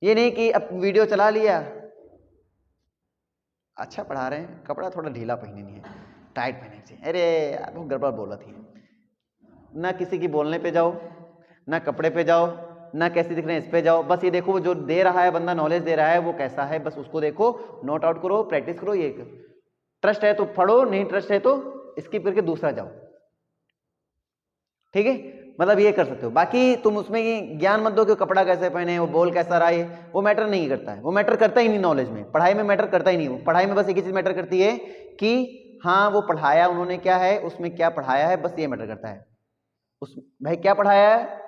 ये नहीं कि अब वीडियो चला लिया, अच्छा पढ़ा रहे हैं, कपड़ा थोड़ा ढीला पहननी है, टाइट पहनना चाहिए, अरे यार वो गड़बड़ बोला थी। ना किसी की बोलने पे जाओ, ना कपड़े पे जाओ, ना कैसे दिख रहे हैं इस पे जाओ, बस ये देखो जो दे रहा है बंदा, नॉलेज दे रहा है वो कैसा है, बस उसको देखो, नोट आउट करो, प्रैक्टिस करो। ये ट्रस्ट है तो पढ़ो, नहीं ट्रस्ट है तो स्किप करके दूसरा जाओ, ठीक है। मतलब ये कर सकते हो। बाकी तुम उसमें ज्ञान मत दो कि कपड़ा कैसे पहने, वो बोल कैसा रहा है, वो मैटर नहीं करता है, वो मैटर करता ही नहीं नॉलेज में, पढ़ाई में मैटर करता ही नहीं। वो पढ़ाई में बस एक ही चीज मैटर करती है कि हाँ वो पढ़ाया उन्होंने क्या है, उसमें क्या पढ़ाया है, बस ये मैटर करता है। उस भाई क्या पढ़ाया है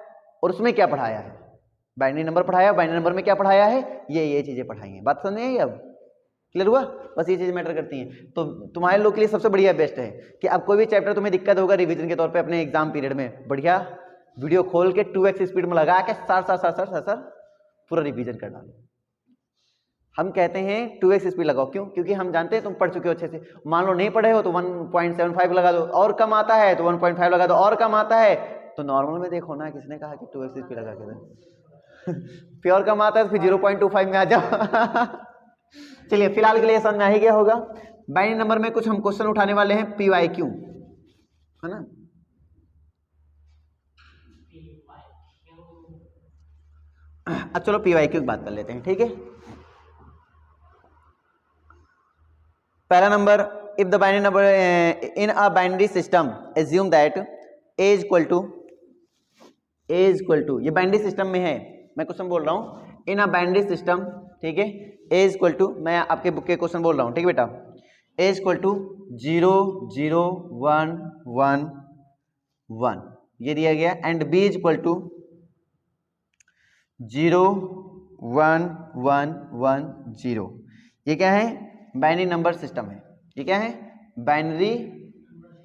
और उसमें क्या पढ़ाया है, बाइनरी नंबर पढ़ाया, बाइनरी नंबर में क्या पढ़ाया है, ये चीजें पढ़ाई हैं। बात समझ आई? अब क्लियर हुआ? बस ये चीज मैटर करती हैं। तो तुम्हारे लोग के लिए सबसे बढ़िया बेस्ट है कि अब कोई भी चैप्टर तुम्हें दिक्कत होगा रिवीजन के तौर पे अपने एग्जाम पीरियड में, बढ़िया वीडियो खोल के 2x स्पीड में लगा के सर पूरा रिवीजन कर डालो। हम कहते हैं 2x स्पीड लगाओ, क्यों? क्योंकि हम जानते हैं तुम पढ़ चुके हो अच्छे से। मान लो नहीं पढ़े हो तो 1.75 लगा दो, और कम आता है तो 1.5 लगा दो, और कम आता है तो नॉर्मल में देखो ना, किसने कहा कि 2x स्पीड लगा के प्योर कम आता है तो फिर 0.25 में आ जाओ चलिए फिलहाल के लिए समझ में आ ही गया होगा। बाइनरी नंबर में कुछ हम क्वेश्चन उठाने वाले हैं PYQ, है ना। अब चलो PYQ की बात कर लेते हैं, ठीक है। पहला number, if the binary number in a binary system assume that a equal to, ये बाइनरी सिस्टम में है, मैं क्वेश्चन बोल रहा हूं इन अ बाइनरी सिस्टम, ठीक है। ए इक्वल टू, मैं आपके बुक के क्वेश्चन बोल रहा हूं, ठीक है बेटा। ए इक्वल टू 0 0 1 1 1 ये दिया गया, एंड बी इक्वल टू 0 1 1 1 0। ये क्या है? बाइनरी नंबर सिस्टम है। ये क्या है? Binary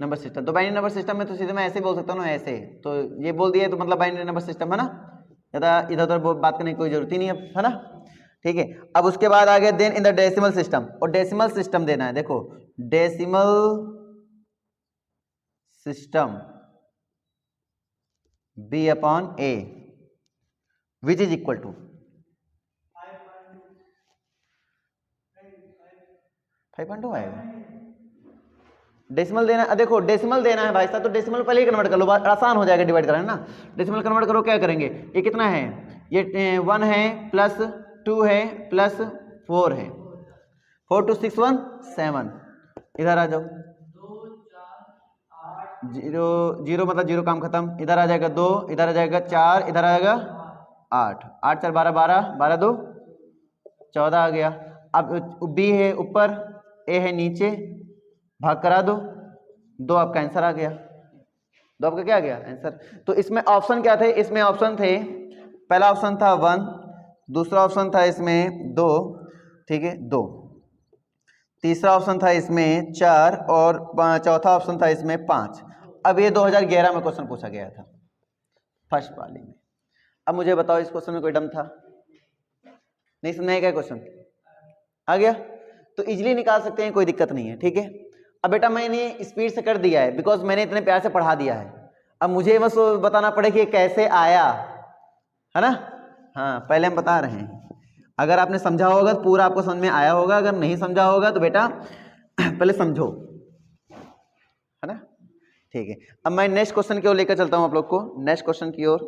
number system. तो बाइनरी नंबर सिस्टम में तो सीधे मैं ऐसे बोल सकता हूँ ना, ऐसे, तो ये बोल दिया तो मतलब बाइनरी नंबर सिस्टम है ना, ज़्यादा इधर उधर बात करने की कोई जरूरत ही नहीं है ना, ठीक है। अब उसके बाद आ गया then in the decimal system, और डेसिमल सिस्टम देना है, देखो decimal system b upon a which is equal to 5.2 आएगा। डेसिमल देना, देखो डेसिमल देना है भाई साहब, तो डेसिमल पहले ही कन्वर्ट कर लो, बात आसान हो जाएगा डिवाइड करना ना। डेसिमल कन्वर्ट करो, क्या करेंगे, ये कितना है, ये 1 है प्लस 2 है प्लस 4 है, 4 2 6 1 7, इधर आ जाओ, 0 0 मतलब 0 काम खत्म, इधर आ जाएगा 2, इधर आ जाएगा 4, इधर आ जाएगा 8, 8 4 12 12 12 2 14 आ गया। अब बी है ऊपर, ए है नीचे, भाग करा दो, 2 आपका आंसर आ गया। तो आपका क्या आ गया आंसर। तो इसमें ऑप्शन क्या थे, इसमें ऑप्शन थे, पहला ऑप्शन था 1, दूसरा ऑप्शन था इसमें 2, ठीक है 2, तीसरा ऑप्शन था इसमें 4 और चौथा ऑप्शन था इसमें 5। अब ये 2011 में क्वेश्चन पूछा गया था फर्स्ट वाले में। अब मुझे बताओ इस क्वेश्चन में कोई डम था? नहीं समझ में क्या क्वेश्चन आ गया? तो इजीली निकाल सकते हैं, कोई दिक्कत नहीं है, ठीक है। अब बेटा मैंने स्पीड से कर दिया है बिकॉज मैंने इतने प्यार से पढ़ा दिया है। अब मुझे बस बताना पड़े कि कैसे आया, है ना। हाँ पहले हम बता रहे हैं, अगर आपने समझा होगा तो पूरा आपको समझ में आया होगा, अगर नहीं समझा होगा तो बेटा पहले समझो, है ना, ठीक है। अब मैं नेक्स्ट क्वेश्चन की ओर लेकर चलता हूं आप लोग को, नेक्स्ट क्वेश्चन की ओर।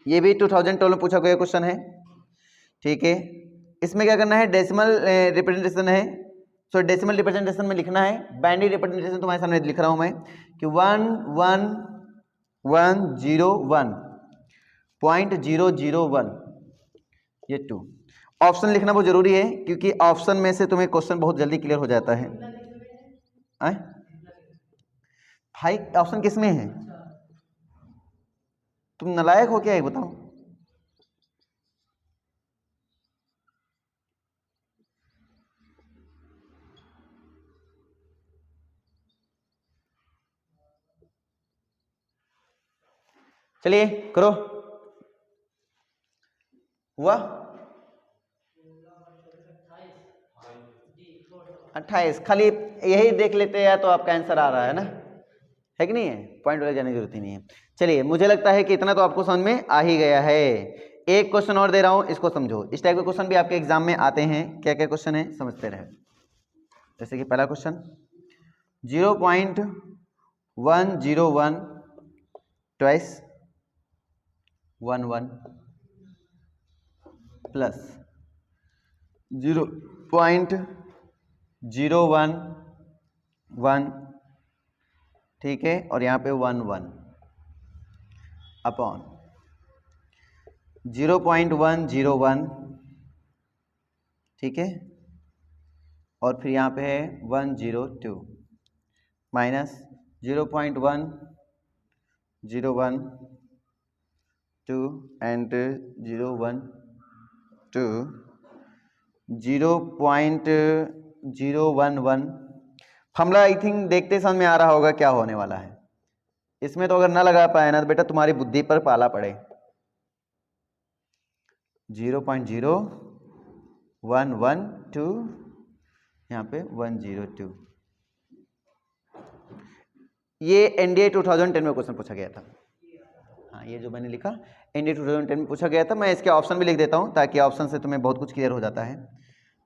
ये भी 2012 में पूछा गया क्वेश्चन है, ठीक है। इसमें क्या करना है, डेसिमल रिप्रेजेंटेशन है, सो डेसिमल रिप्रेजेंटेशन में लिखना है। बाइनरी रिप्रेजेंटेशन तुम्हारे सामने लिख रहा हूं मैं कि 11101.001 ये 2। ऑप्शन लिखना बहुत जरूरी है क्योंकि ऑप्शन में से तुम्हें क्वेश्चन बहुत जल्दी क्लियर हो जाता है। भाई ऑप्शन किस में है? तुम नालायक हो क्या है बताओ? चलिए करो, हुआ 28। खाली यही देख लेते हैं तो आपका आंसर आ रहा है ना, है कि नहीं है, पॉइंट वाले जाने की जरूरत ही नहीं है। चलिए मुझे लगता है कि इतना तो आपको समझ में आ ही गया है। एक क्वेश्चन और दे रहा हूं, इसको समझो। इस टाइप के क्वेश्चन भी आपके एग्जाम में आते हैं। क्या क्या क्वेश्चन है समझते रहे। जैसे कि पहला क्वेश्चन 0.101 ट्वाइस 11 प्लस 0.011, ठीक है, और यहाँ पे 11 अपॉन 0.101, ठीक है, और फिर यहाँ पे है 102 minus 0.1012 and 0.011। Formula I think देखते समझ में आ रहा होगा क्या होने वाला है। इसमें तो अगर ना लगा पाए ना तो बेटा तुम्हारी बुद्धि पर पाला पड़े। 0.0112 यहाँ पे 102। ये एनडीए 2010 में क्वेश्चन पूछा गया था। हाँ ये जो मैंने लिखा एनडीए 2010 में पूछा गया था। मैं इसके ऑप्शन भी लिख देता हूँ ताकि ऑप्शन से तुम्हें बहुत कुछ क्लियर हो जाता है।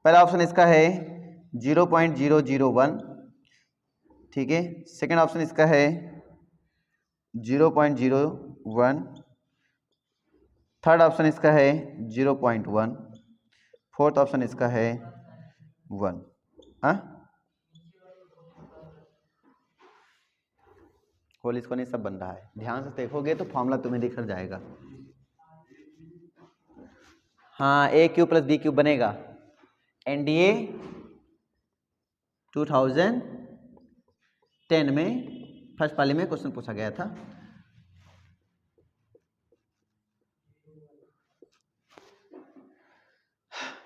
पहला ऑप्शन इसका है 0.001, ठीक है। सेकेंड ऑप्शन इसका है 0.01, थर्ड ऑप्शन इसका है 0.1, फोर्थ ऑप्शन इसका है 1। हाँ होल इसको नहीं सब बन रहा है, ध्यान से देखोगे तो फॉर्मूला तुम्हें दिख जाएगा। हाँ ए क्यूब प्लस बी क्यूब बनेगा। एनडीए 2010 में फर्स्ट पाली में क्वेश्चन पूछा गया था।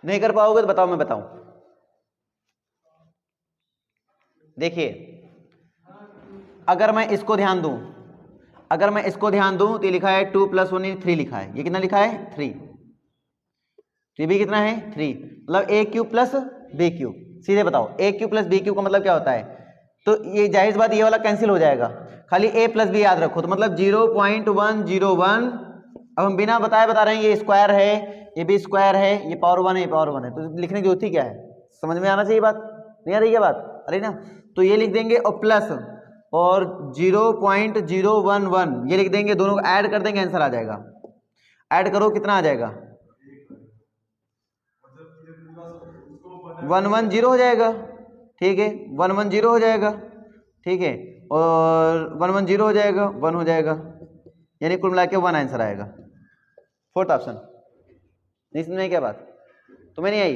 नहीं कर पाओगे तो बताओ, मैं बताऊं। देखिए अगर मैं इसको ध्यान दूं, अगर मैं इसको ध्यान दूं तो ये लिखा है 2 + 1 3 लिखा है। ये कितना लिखा है 3, तो भी कितना है 3, मतलब ए क्यूब प्लस बी क्यूब। सीधे बताओ ए क्यूब प्लस बी क्यूब का मतलब क्या होता है? तो ये जाहिर बात ये वाला कैंसिल हो जाएगा, खाली ए प्लस बी याद रखो। तो मतलब 0.101। अब हम बिना बताए बता रहे हैं ये स्क्वायर है, ये भी स्क्वायर है, ये पावर 1 है, ये पावर 1 है। तो लिखने की जरूरत ही क्या है? समझ में आना चाहिए बात, नहीं आ रही है बात? अरे ना, तो ये लिख देंगे और प्लस और 0.011 ये लिख देंगे, दोनों को ऐड कर देंगे, आंसर आ जाएगा। ऐड करो कितना आ जाएगा? 110 हो जाएगा, ठीक है, 110 हो जाएगा, ठीक है, और 110 हो जाएगा, 1 हो जाएगा, यानी कुल मिला के 1 आंसर आएगा। Fourth option. नहीं समझ में क्या बात? तुम्हें नहीं आई?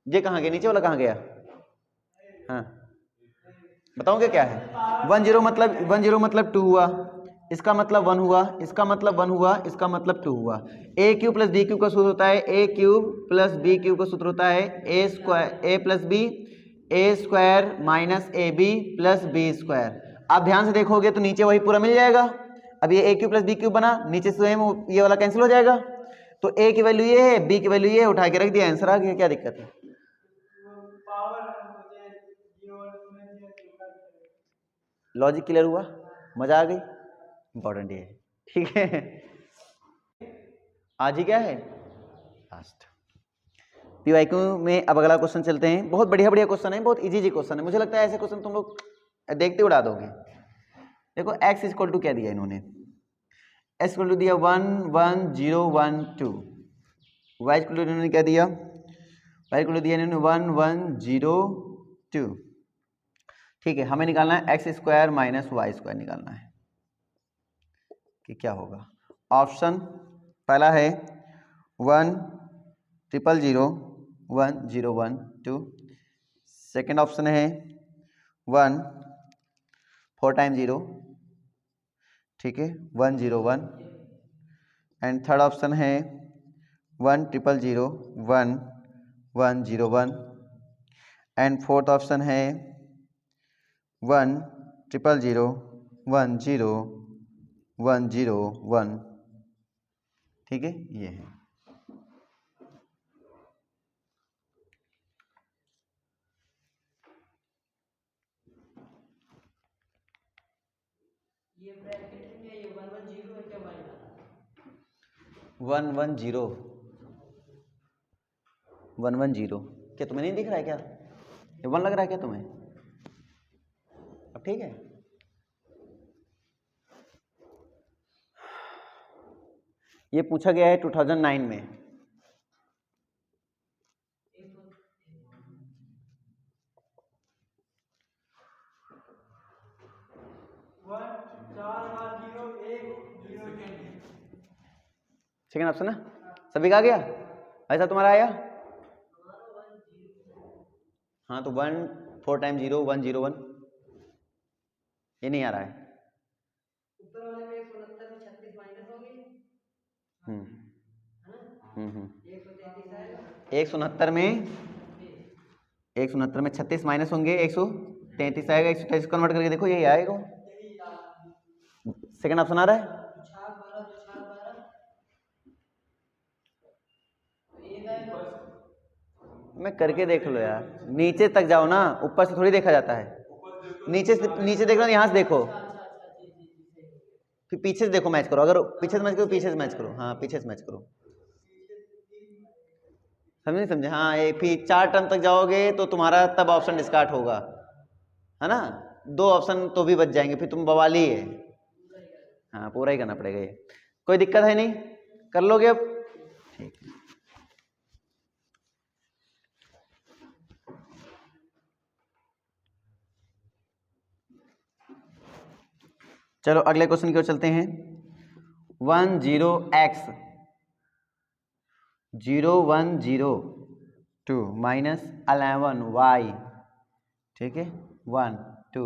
ये कहाँ गया, नीचे वाला कहाँ गया? हाँ बताओगे क्या है? 10 मतलब 2 हुआ, इसका मतलब 1 हुआ, इसका मतलब 1 हुआ, इसका मतलब 2 हुआ। A cube plus b cube का सूत्र होता है a cube plus b cube का सूत्र होता है a square a plus b a square minus a b plus b square. आप ध्यान से देखोगे तो नीचे वही पूरा मिल जाएगा। अब ये ए क्यूब प्लस बी क्यूब बना, नीचे से ये वाला कैंसिल हो जाएगा, तो ए की वैल्यू ये है, बी की वैल्यू ये है, उठा के रख दिया, आंसर आ गया। क्या दिक्कत है? लॉजिक क्लियर हुआ? मजा आ गई? इंपॉर्टेंट ये है, ठीक है। आज ही क्या है? लास्ट पीवाईक्यू में। अब अगला क्वेश्चन चलते हैं। बहुत बढ़िया बढ़िया क्वेश्चन है, बहुत इजी क्वेश्चन है। मुझे लगता है ऐसे क्वेश्चन तुम लोग देखते उड़ा दोगे। देखो x इक्वल टू क्या दिया इन्होंने, x इक्वल टू दिया 1 1 0 1 2, y इक्वल टू इन्होंने क्या दिया, y इक्वल टू दिया इन्होंने 1 1 0 2। ठीक है, हमें निकालना है x square minus y square निकालना है कि क्या होगा। ऑप्शन पहला है 1 0 0 1 0 1 2। सेकेंड ऑप्शन है 1 4 टाइम 0, ठीक है, 1 0 1। एंड थर्ड ऑप्शन है 1 0 0 1 1 0 1। एंड फोर्थ ऑप्शन है 1 0 0 1 0 1 0 1। ठीक है, ये है। ये ब्रैकेट में ये 1 1 0 है क्या? 1 1 0 1 1 0 क्या तुम्हें नहीं दिख रहा है क्या? ये 1 लग रहा है क्या तुम्हें? अब ठीक है। ये पूछा गया है 2009 में। सेकेंड ऑप्शन है, सभी का आ गया? ऐसा तुम्हारा आया? हाँ तो 1 4 टाइम 0 1 0 1, ये नहीं आ रहा है। ऊपर वाले में 169 में 36 माइनस हो गई। 169 में 36 माइनस होंगे, 133 आएगा। 133 कन्वर्ट करके देखो, यही आएगा। सेकेंड ऑप्शन आ रहा है। मैं करके देख लो यार, नीचे तक जाओ ना, ऊपर से थोड़ी देखा जाता है। नीचे देख रहा, यहाँ से देखो, फिर पीछे से देखो, मैच करो। अगर पीछे से मैच करो, पीछे से मैच करो, हाँ पीछे से मैच करो। समझे समझे? हाँ, ये फिर 4 टर्म तक जाओगे तो तुम्हारा तब ऑप्शन डिस्कार्ड होगा, है ना। 2 ऑप्शन तो भी बच जाएंगे, फिर तुम बवाली है। हाँ, पूरा ही करना पड़ेगा ये। कोई दिक्कत है नहीं? कर लोगे अब? ठीक। चलो अगले क्वेश्चन की ओर चलते हैं। 1 0 x 0 1 0 2 माइनस 11 y, ठीक है, 1 2,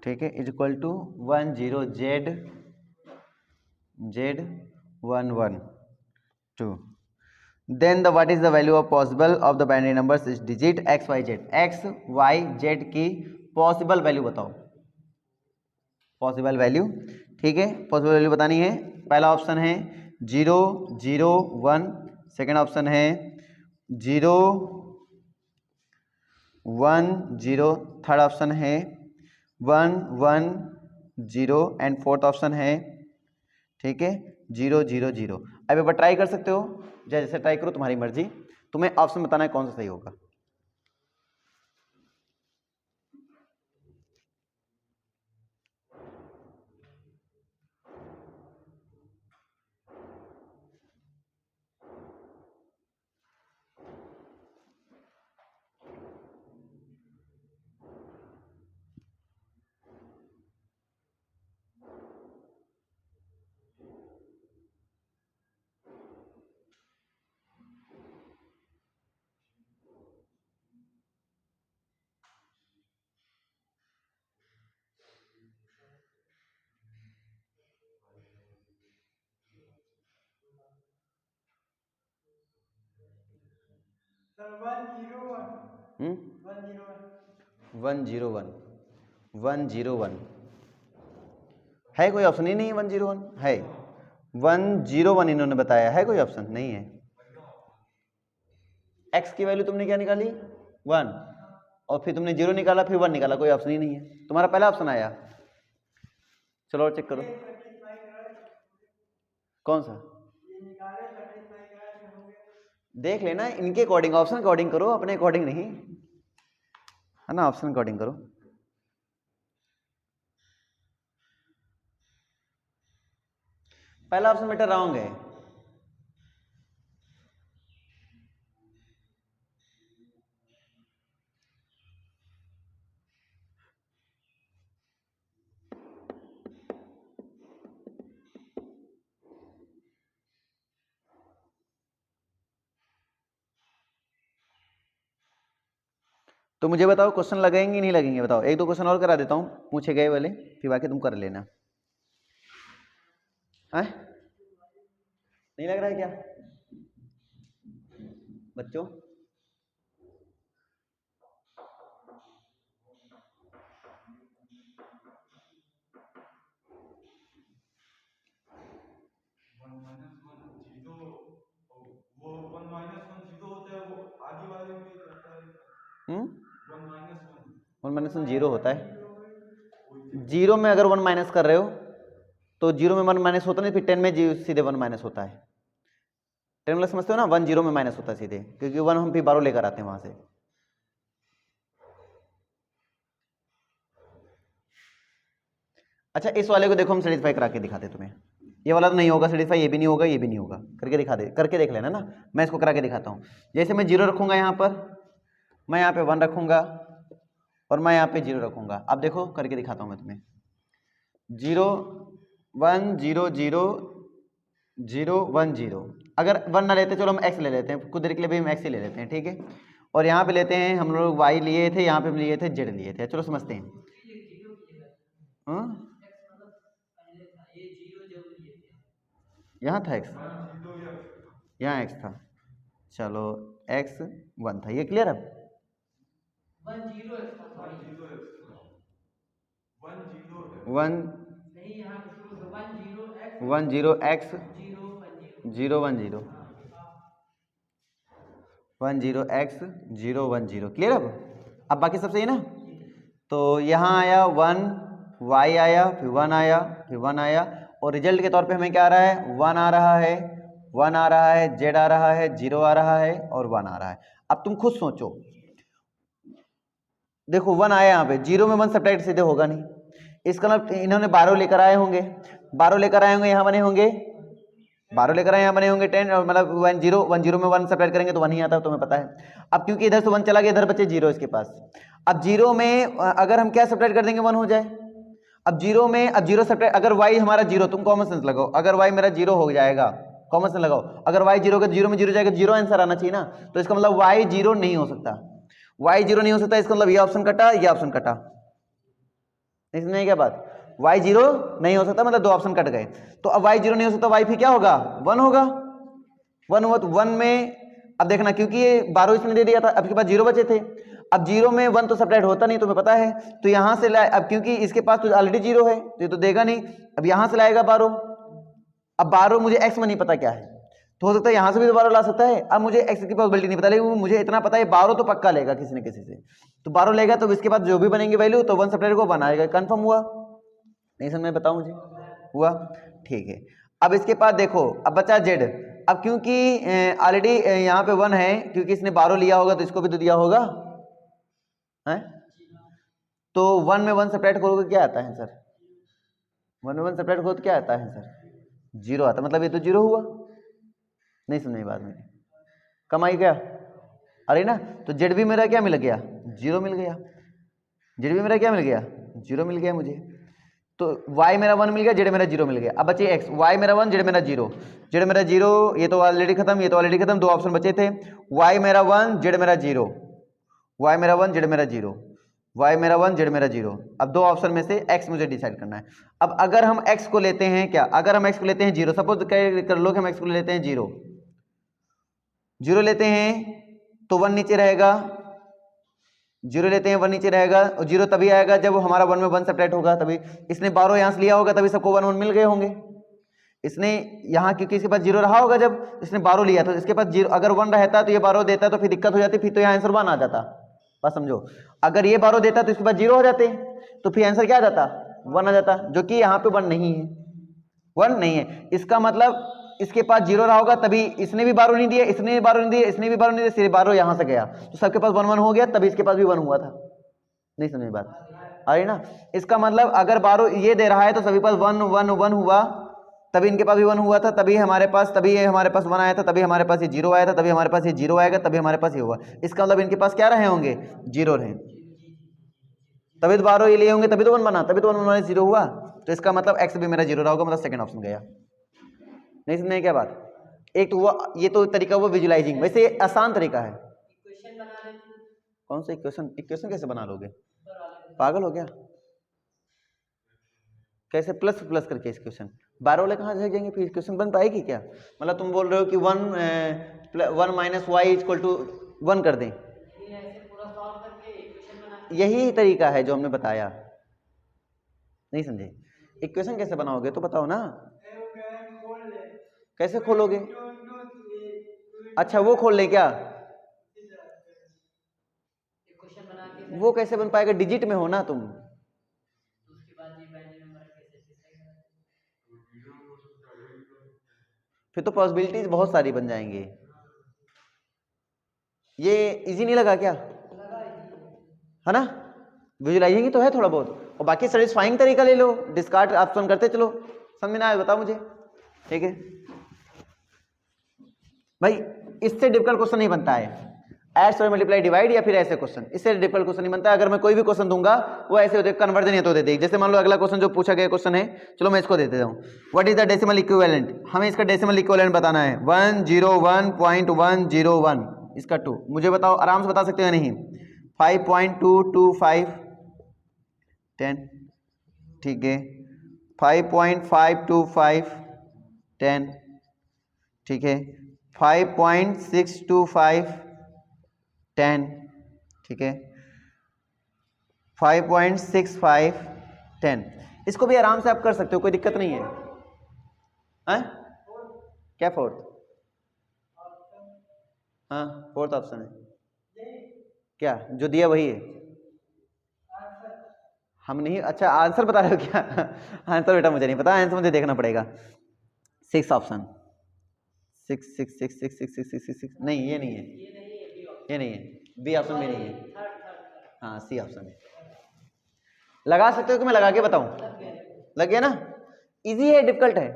ठीक है, is equal to 1 0 z 1 1 2। Then the what is the value of possible of the binary numbers इस डिजिट x y z की पॉसिबल वैल्यू बताओ। पॉसिबल वैल्यू, ठीक है, पॉसिबल वैल्यू बतानी है। पहला ऑप्शन है 0 0 1, सेकेंड ऑप्शन है 0 1 0, थर्ड ऑप्शन है 1 1 0 एंड फोर्थ ऑप्शन है, ठीक है, 0 0 0। अब एक बार ट्राई कर सकते हो, जैसे ट्राई करो, तुम्हारी मर्जी, तुम्हें ऑप्शन बताना है कौन सा सही होगा। 101 101 है, कोई ऑप्शन ही नहीं है। 101 है, 101 इन्होंने बताया है, कोई ऑप्शन नहीं है। x की वैल्यू तुमने क्या निकाली 1, और फिर तुमने 0 निकाला, फिर 1 निकाला, कोई ऑप्शन ही नहीं है। तुम्हारा पहला ऑप्शन आया। चलो और चेक करो कौन सा, देख लेना इनके अकॉर्डिंग, ऑप्शन अकॉर्डिंग करो, अपने अकॉर्डिंग नहीं है ना, ऑप्शन अकॉर्डिंग करो। पहला ऑप्शन बेटा रॉन्ग है। तो मुझे बताओ क्वेश्चन लगेंगे नहीं लगेंगे, बताओ। एक दो क्वेश्चन और करा देता हूँ पूछे गए वाले, फिर बाकी तुम कर लेना है। नहीं लग रहा है क्या बच्चों? वन माइनस वन जीरो होता है। जीरो में अगर वन माइनस कर रहे हो तो जीरो में वन माइनस होता नहीं, फिर 10 में सीधे वन माइनस होता है। 10 मतलब समझते हो ना, 1 0 में माइनस होता है सीधे, क्योंकि 1 हम फिर 12 लेकर आते हैं वहां से। अच्छा इस वाले को देखो, हम सेटिस्फाई करा के दिखाते तुम्हें। ये वाला तो नहीं होगा सेटिस्फाई, ये भी नहीं होगा, ये भी नहीं होगा, करके दिखा दे, करके देख लेना ना। मैं इसको करा के दिखाता हूँ। जैसे मैं 0 रखूंगा यहाँ पर, मैं यहाँ पे 1 रखूंगा, और मैं यहाँ पे 0 रखूंगा। अब देखो करके दिखाता हूँ मैं तुम्हें। 0 1 0 0 0 1 0। अगर 1 ना लेते, चलो हम x ले लेते हैं, कुछ देर के लिए भी हम x ही ले लेते हैं, ठीक है। और यहाँ पे लेते हैं हम लोग y लिए थे, यहाँ पे हम लिए थे z लिए थे। चलो समझते हैं। यहाँ था x, यहाँ x था, चलो x 1 था, ये क्लियर है। 1 0 x 0 1 0 1 0 x 0 1 0 क्लियर। अब बाकी सब सही ना। तो यहाँ आया 1, y आया, फिर 1 आया, फिर 1 आया, और रिजल्ट के तौर पे हमें क्या आ रहा है, 1 आ रहा है, 1 आ रहा है, z आ रहा है, 0 आ रहा है, और 1 आ रहा है। अब तुम खुद सोचो, देखो 1 आया यहाँ पे, 0 में 1 सब्ट्रैक्ट सीधे होगा नहीं, इसका मतलब इन्होंने 12 लेकर आए होंगे, 12 लेकर आए होंगे, यहाँ बने होंगे 12 लेकर आए, यहाँ बने होंगे 10, और मतलब 1 0 1 0 में 1 सब्ट्रैक्ट करेंगे तो 1 ही आता है, तुम्हें पता है। अब क्योंकि इधर से 1 चला गया, इधर बचे 0 इसके पास। अब 0 में अगर हम क्या सब्ट्रैक्ट कर देंगे, 1 हो जाए। अब 0 में, अब 0 सब्ट्रैक्ट, अगर y हमारा 0, तुम कॉमन सेंस लगाओ, अगर y मेरा 0 हो जाएगा, कॉमन सेंस लगाओ, अगर y 0 का 0 में 0 जाएगा, 0 आंसर आना चाहिए ना। तो इसका मतलब y 0 नहीं हो सकता, y 0 नहीं हो सकता, इसका मतलब ये ऑप्शन कटा, ये ऑप्शन कटा। नहीं समझे क्या बात? y 0 नहीं हो सकता, मतलब 2 ऑप्शन कट गए। तो अब y 0 नहीं हो सकता, y फिर क्या होगा, 1 होगा। 1 हुआ तो 1 में, अब देखना क्योंकि ये 12 इसने दे दिया था, अब इसके पास 0 बचे थे। अब 0 में 1 तो सब्ट्रैक्ट होता नहीं, तुम्हें पता है। तो यहां से लाए, अब क्योंकि इसके पास तो ऑलरेडी 0 है तो ये तो देगा नहीं, अब यहां से लाएगा 12। अब 12 मुझे x में नहीं पता क्या है, तो हो सकता है यहां से भी 12 ला सकता है। अब मुझे x की पॉसिबिलिटी नहीं पता, लेकिन मुझे इतना पता है 12 तो पक्का लेगा किसी न किसी से। तो 12 लेगा तो इसके बाद जो भी बनेंगे वैल्यू, तो 1 सब्ट्रैक्ट को 1 आएगा। कंफर्म हुआ? नहीं समझ में, बताओ मुझे, हुआ? ठीक है। अब इसके बाद देखो, अब बचा z। अब क्योंकि ऑलरेडी यहाँ पे 1 है, क्योंकि इसने 12 लिया होगा तो इसको भी तो दिया होगा है। तो 1 में 1 सब्ट्रैक्ट करोगे क्या आता है सर? 1 में 1 सब्ट्रैक्ट करो तो क्या आता है सर? 0 आता, मतलब ये तो 0 हुआ। नहीं समझे बात मेरी, कम आई क्या? अरे ना, तो जेड भी मेरा क्या मिल गया, 0 मिल गया। जेड भी मेरा क्या मिल गया, 0 मिल गया मुझे। तो y मेरा 1 मिल गया, जेड मेरा 0 मिल गया। अब बचे x, y मेरा 1, जेड मेरा 0, जेड मेरा 0, ये तो ऑलरेडी खत्म, ये तो ऑलरेडी खत्म, 2 ऑप्शन बचे थे। y मेरा 1, जेड मेरा 0, y मेरा 1, जेड मेरा 0, y मेरा 1, जेड मेरा 0। अब 2 ऑप्शन में से x मुझे डिसाइड करना है। अब अगर हम x को लेते हैं क्या, अगर हम x को लेते हैं 0, सपोज कर लो कि हम x को लेते हैं 0 लेते हैं, तो 1 नीचे रहेगा, 0 लेते हैं 1 नीचे रहेगा, और 0 तभी आएगा जब हमारा 1 में 1 सेपरेट होगा, तभी इसने 12 यहाँ से लिया होगा, तभी सबको 1 1 मिल गए होंगे। इसने यहाँ क्योंकि इसके पास 0 रहा होगा, जब इसने 12 लिया तो इसके पास 0, अगर 1 रहता तो ये 12 देता तो फिर दिक्कत हो जाती, फिर तो यहाँ आंसर 1 आ जाता। बस समझो, अगर ये 12 देता तो इसके पास 0 हो जाते, तो फिर आंसर क्या आ जाता, 1 आ जाता, जो कि यहाँ पे 1 नहीं है, 1 नहीं है। इसका मतलब इसके पास 0 रहा होगा, तभी इसने भी 12 नहीं दिया, इसने भी 12 नहीं दिया, इसने भी 12 नहीं दिया, सिर्फ 12 यहाँ से गया, तो सबके पास 1 1 हो गया, तभी इसके पास भी 1 हुआ था। नहीं समझ बात आ रही ना? इसका मतलब अगर 12 ये दे रहा है तो सभी पास 1 1 1 हुआ, तभी इनके पास भी 1 हुआ था, तभी हमारे पास 1 आया था, तभी हमारे पास ये 0 आया था, तभी हमारे पास ये 0 आएगा, तभी हमारे पास ये हुआ। इसका मतलब इनके पास क्या रहे होंगे, 0 रहे, तभी तो 12 ये लिए होंगे, तभी तो 1 बना, तभी तो 1 1 0 हुआ। तो इसका मतलब एक्स भी मेरा 0 रहा होगा, मतलब सेकंड ऑप्शन गया। नहीं समझे क्या बात? एक तो हुआ, ये तो तरीका हुआ विजुलाइजिंग, वैसे ये आसान तरीका है। कौन सा इक्वेशन? इक्वेशन कैसे बना लोगे, पागल हो गया? कैसे प्लस प्लस करके इक्वेशन? 12 वाले कहाँ से जाएंगे, फिर इक्वेशन बन पाएगी क्या? मतलब तुम बोल रहे हो कि 1 माइनस वाई इक्वल टू 1 कर दें, यही तरीका है जो हमने बताया। नहीं समझे? इक्वेशन कैसे बनाओगे तो बताओ ना, कैसे खोलोगे? अच्छा वो खोल ले क्या? वो कैसे बन पाएगा, डिजिट में हो ना तुम। फिर तो पॉसिबिलिटीज बहुत सारी बन जाएंगी। ये इजी नहीं लगा क्या? है ना? विजुलाइजिंग ही तो है थोड़ा बहुत, और बाकी सेटिस्फाइंग तरीका ले लो, डिस्कार्ड ऑप्शन करते चलो। समझ में ना आए बताओ मुझे, ठीक है भाई? इससे डिफिकल्ट क्वेश्चन नहीं बनता है, ऐड सॉरी मल्टीप्लाई डिवाइड या फिर ऐसे क्वेश्चन, इससे डिफिकल्ट क्वेश्चन नहीं बनता है। अगर मैं कोई भी क्वेश्चन दूंगा वो ऐसे होते, कन्वर्जन या तो दे दे। जैसे मान लो अगला क्वेश्चन जो पूछा गया क्वेश्चन है, चलो मैं इसको दे देता हूँ, what is the decimal equivalent. हमें इसका डेसिमल इक्विवेलेंट बताना है 101.101, इसका 2 मुझे बताओ, आराम से बता सकते हो या नहीं? 5.225 10, ठीक है, 5.525 10, ठीक है, 5.625 10, ठीक है, 5.65 10। इसको भी आराम से आप कर सकते हो, कोई दिक्कत नहीं है। क्या फोर्थ? हाँ फोर्थ ऑप्शन है क्या, जो दिया वही है? हम नहीं, अच्छा आंसर बता रहे हो क्या? आंसर बेटा मुझे नहीं पता, आंसर मुझे देखना पड़ेगा। 6 ऑप्शन, 6 6 6 6 6 6 6 6 नहीं, ये नहीं है, ये नहीं है, बी ऑप्शन में नहीं है, हाँ सी ऑप्शन है। लगा सकते हो कि मैं लगा के बताऊं? लग गया ना? इजी है डिफिकल्ट है?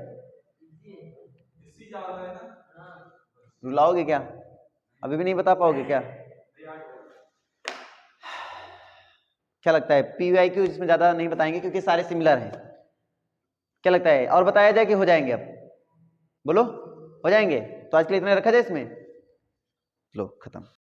रुलाओगे क्या, अभी भी नहीं बता पाओगे क्या? क्या लगता है PYQ इसमें ज्यादा नहीं बताएंगे क्योंकि सारे सिमिलर हैं? क्या लगता है और बताया जाए कि हो जाएंगे? अब बोलो हो जाएंगे? तो आज के लिए इतना रखा जाए इसमें, लो खत्म।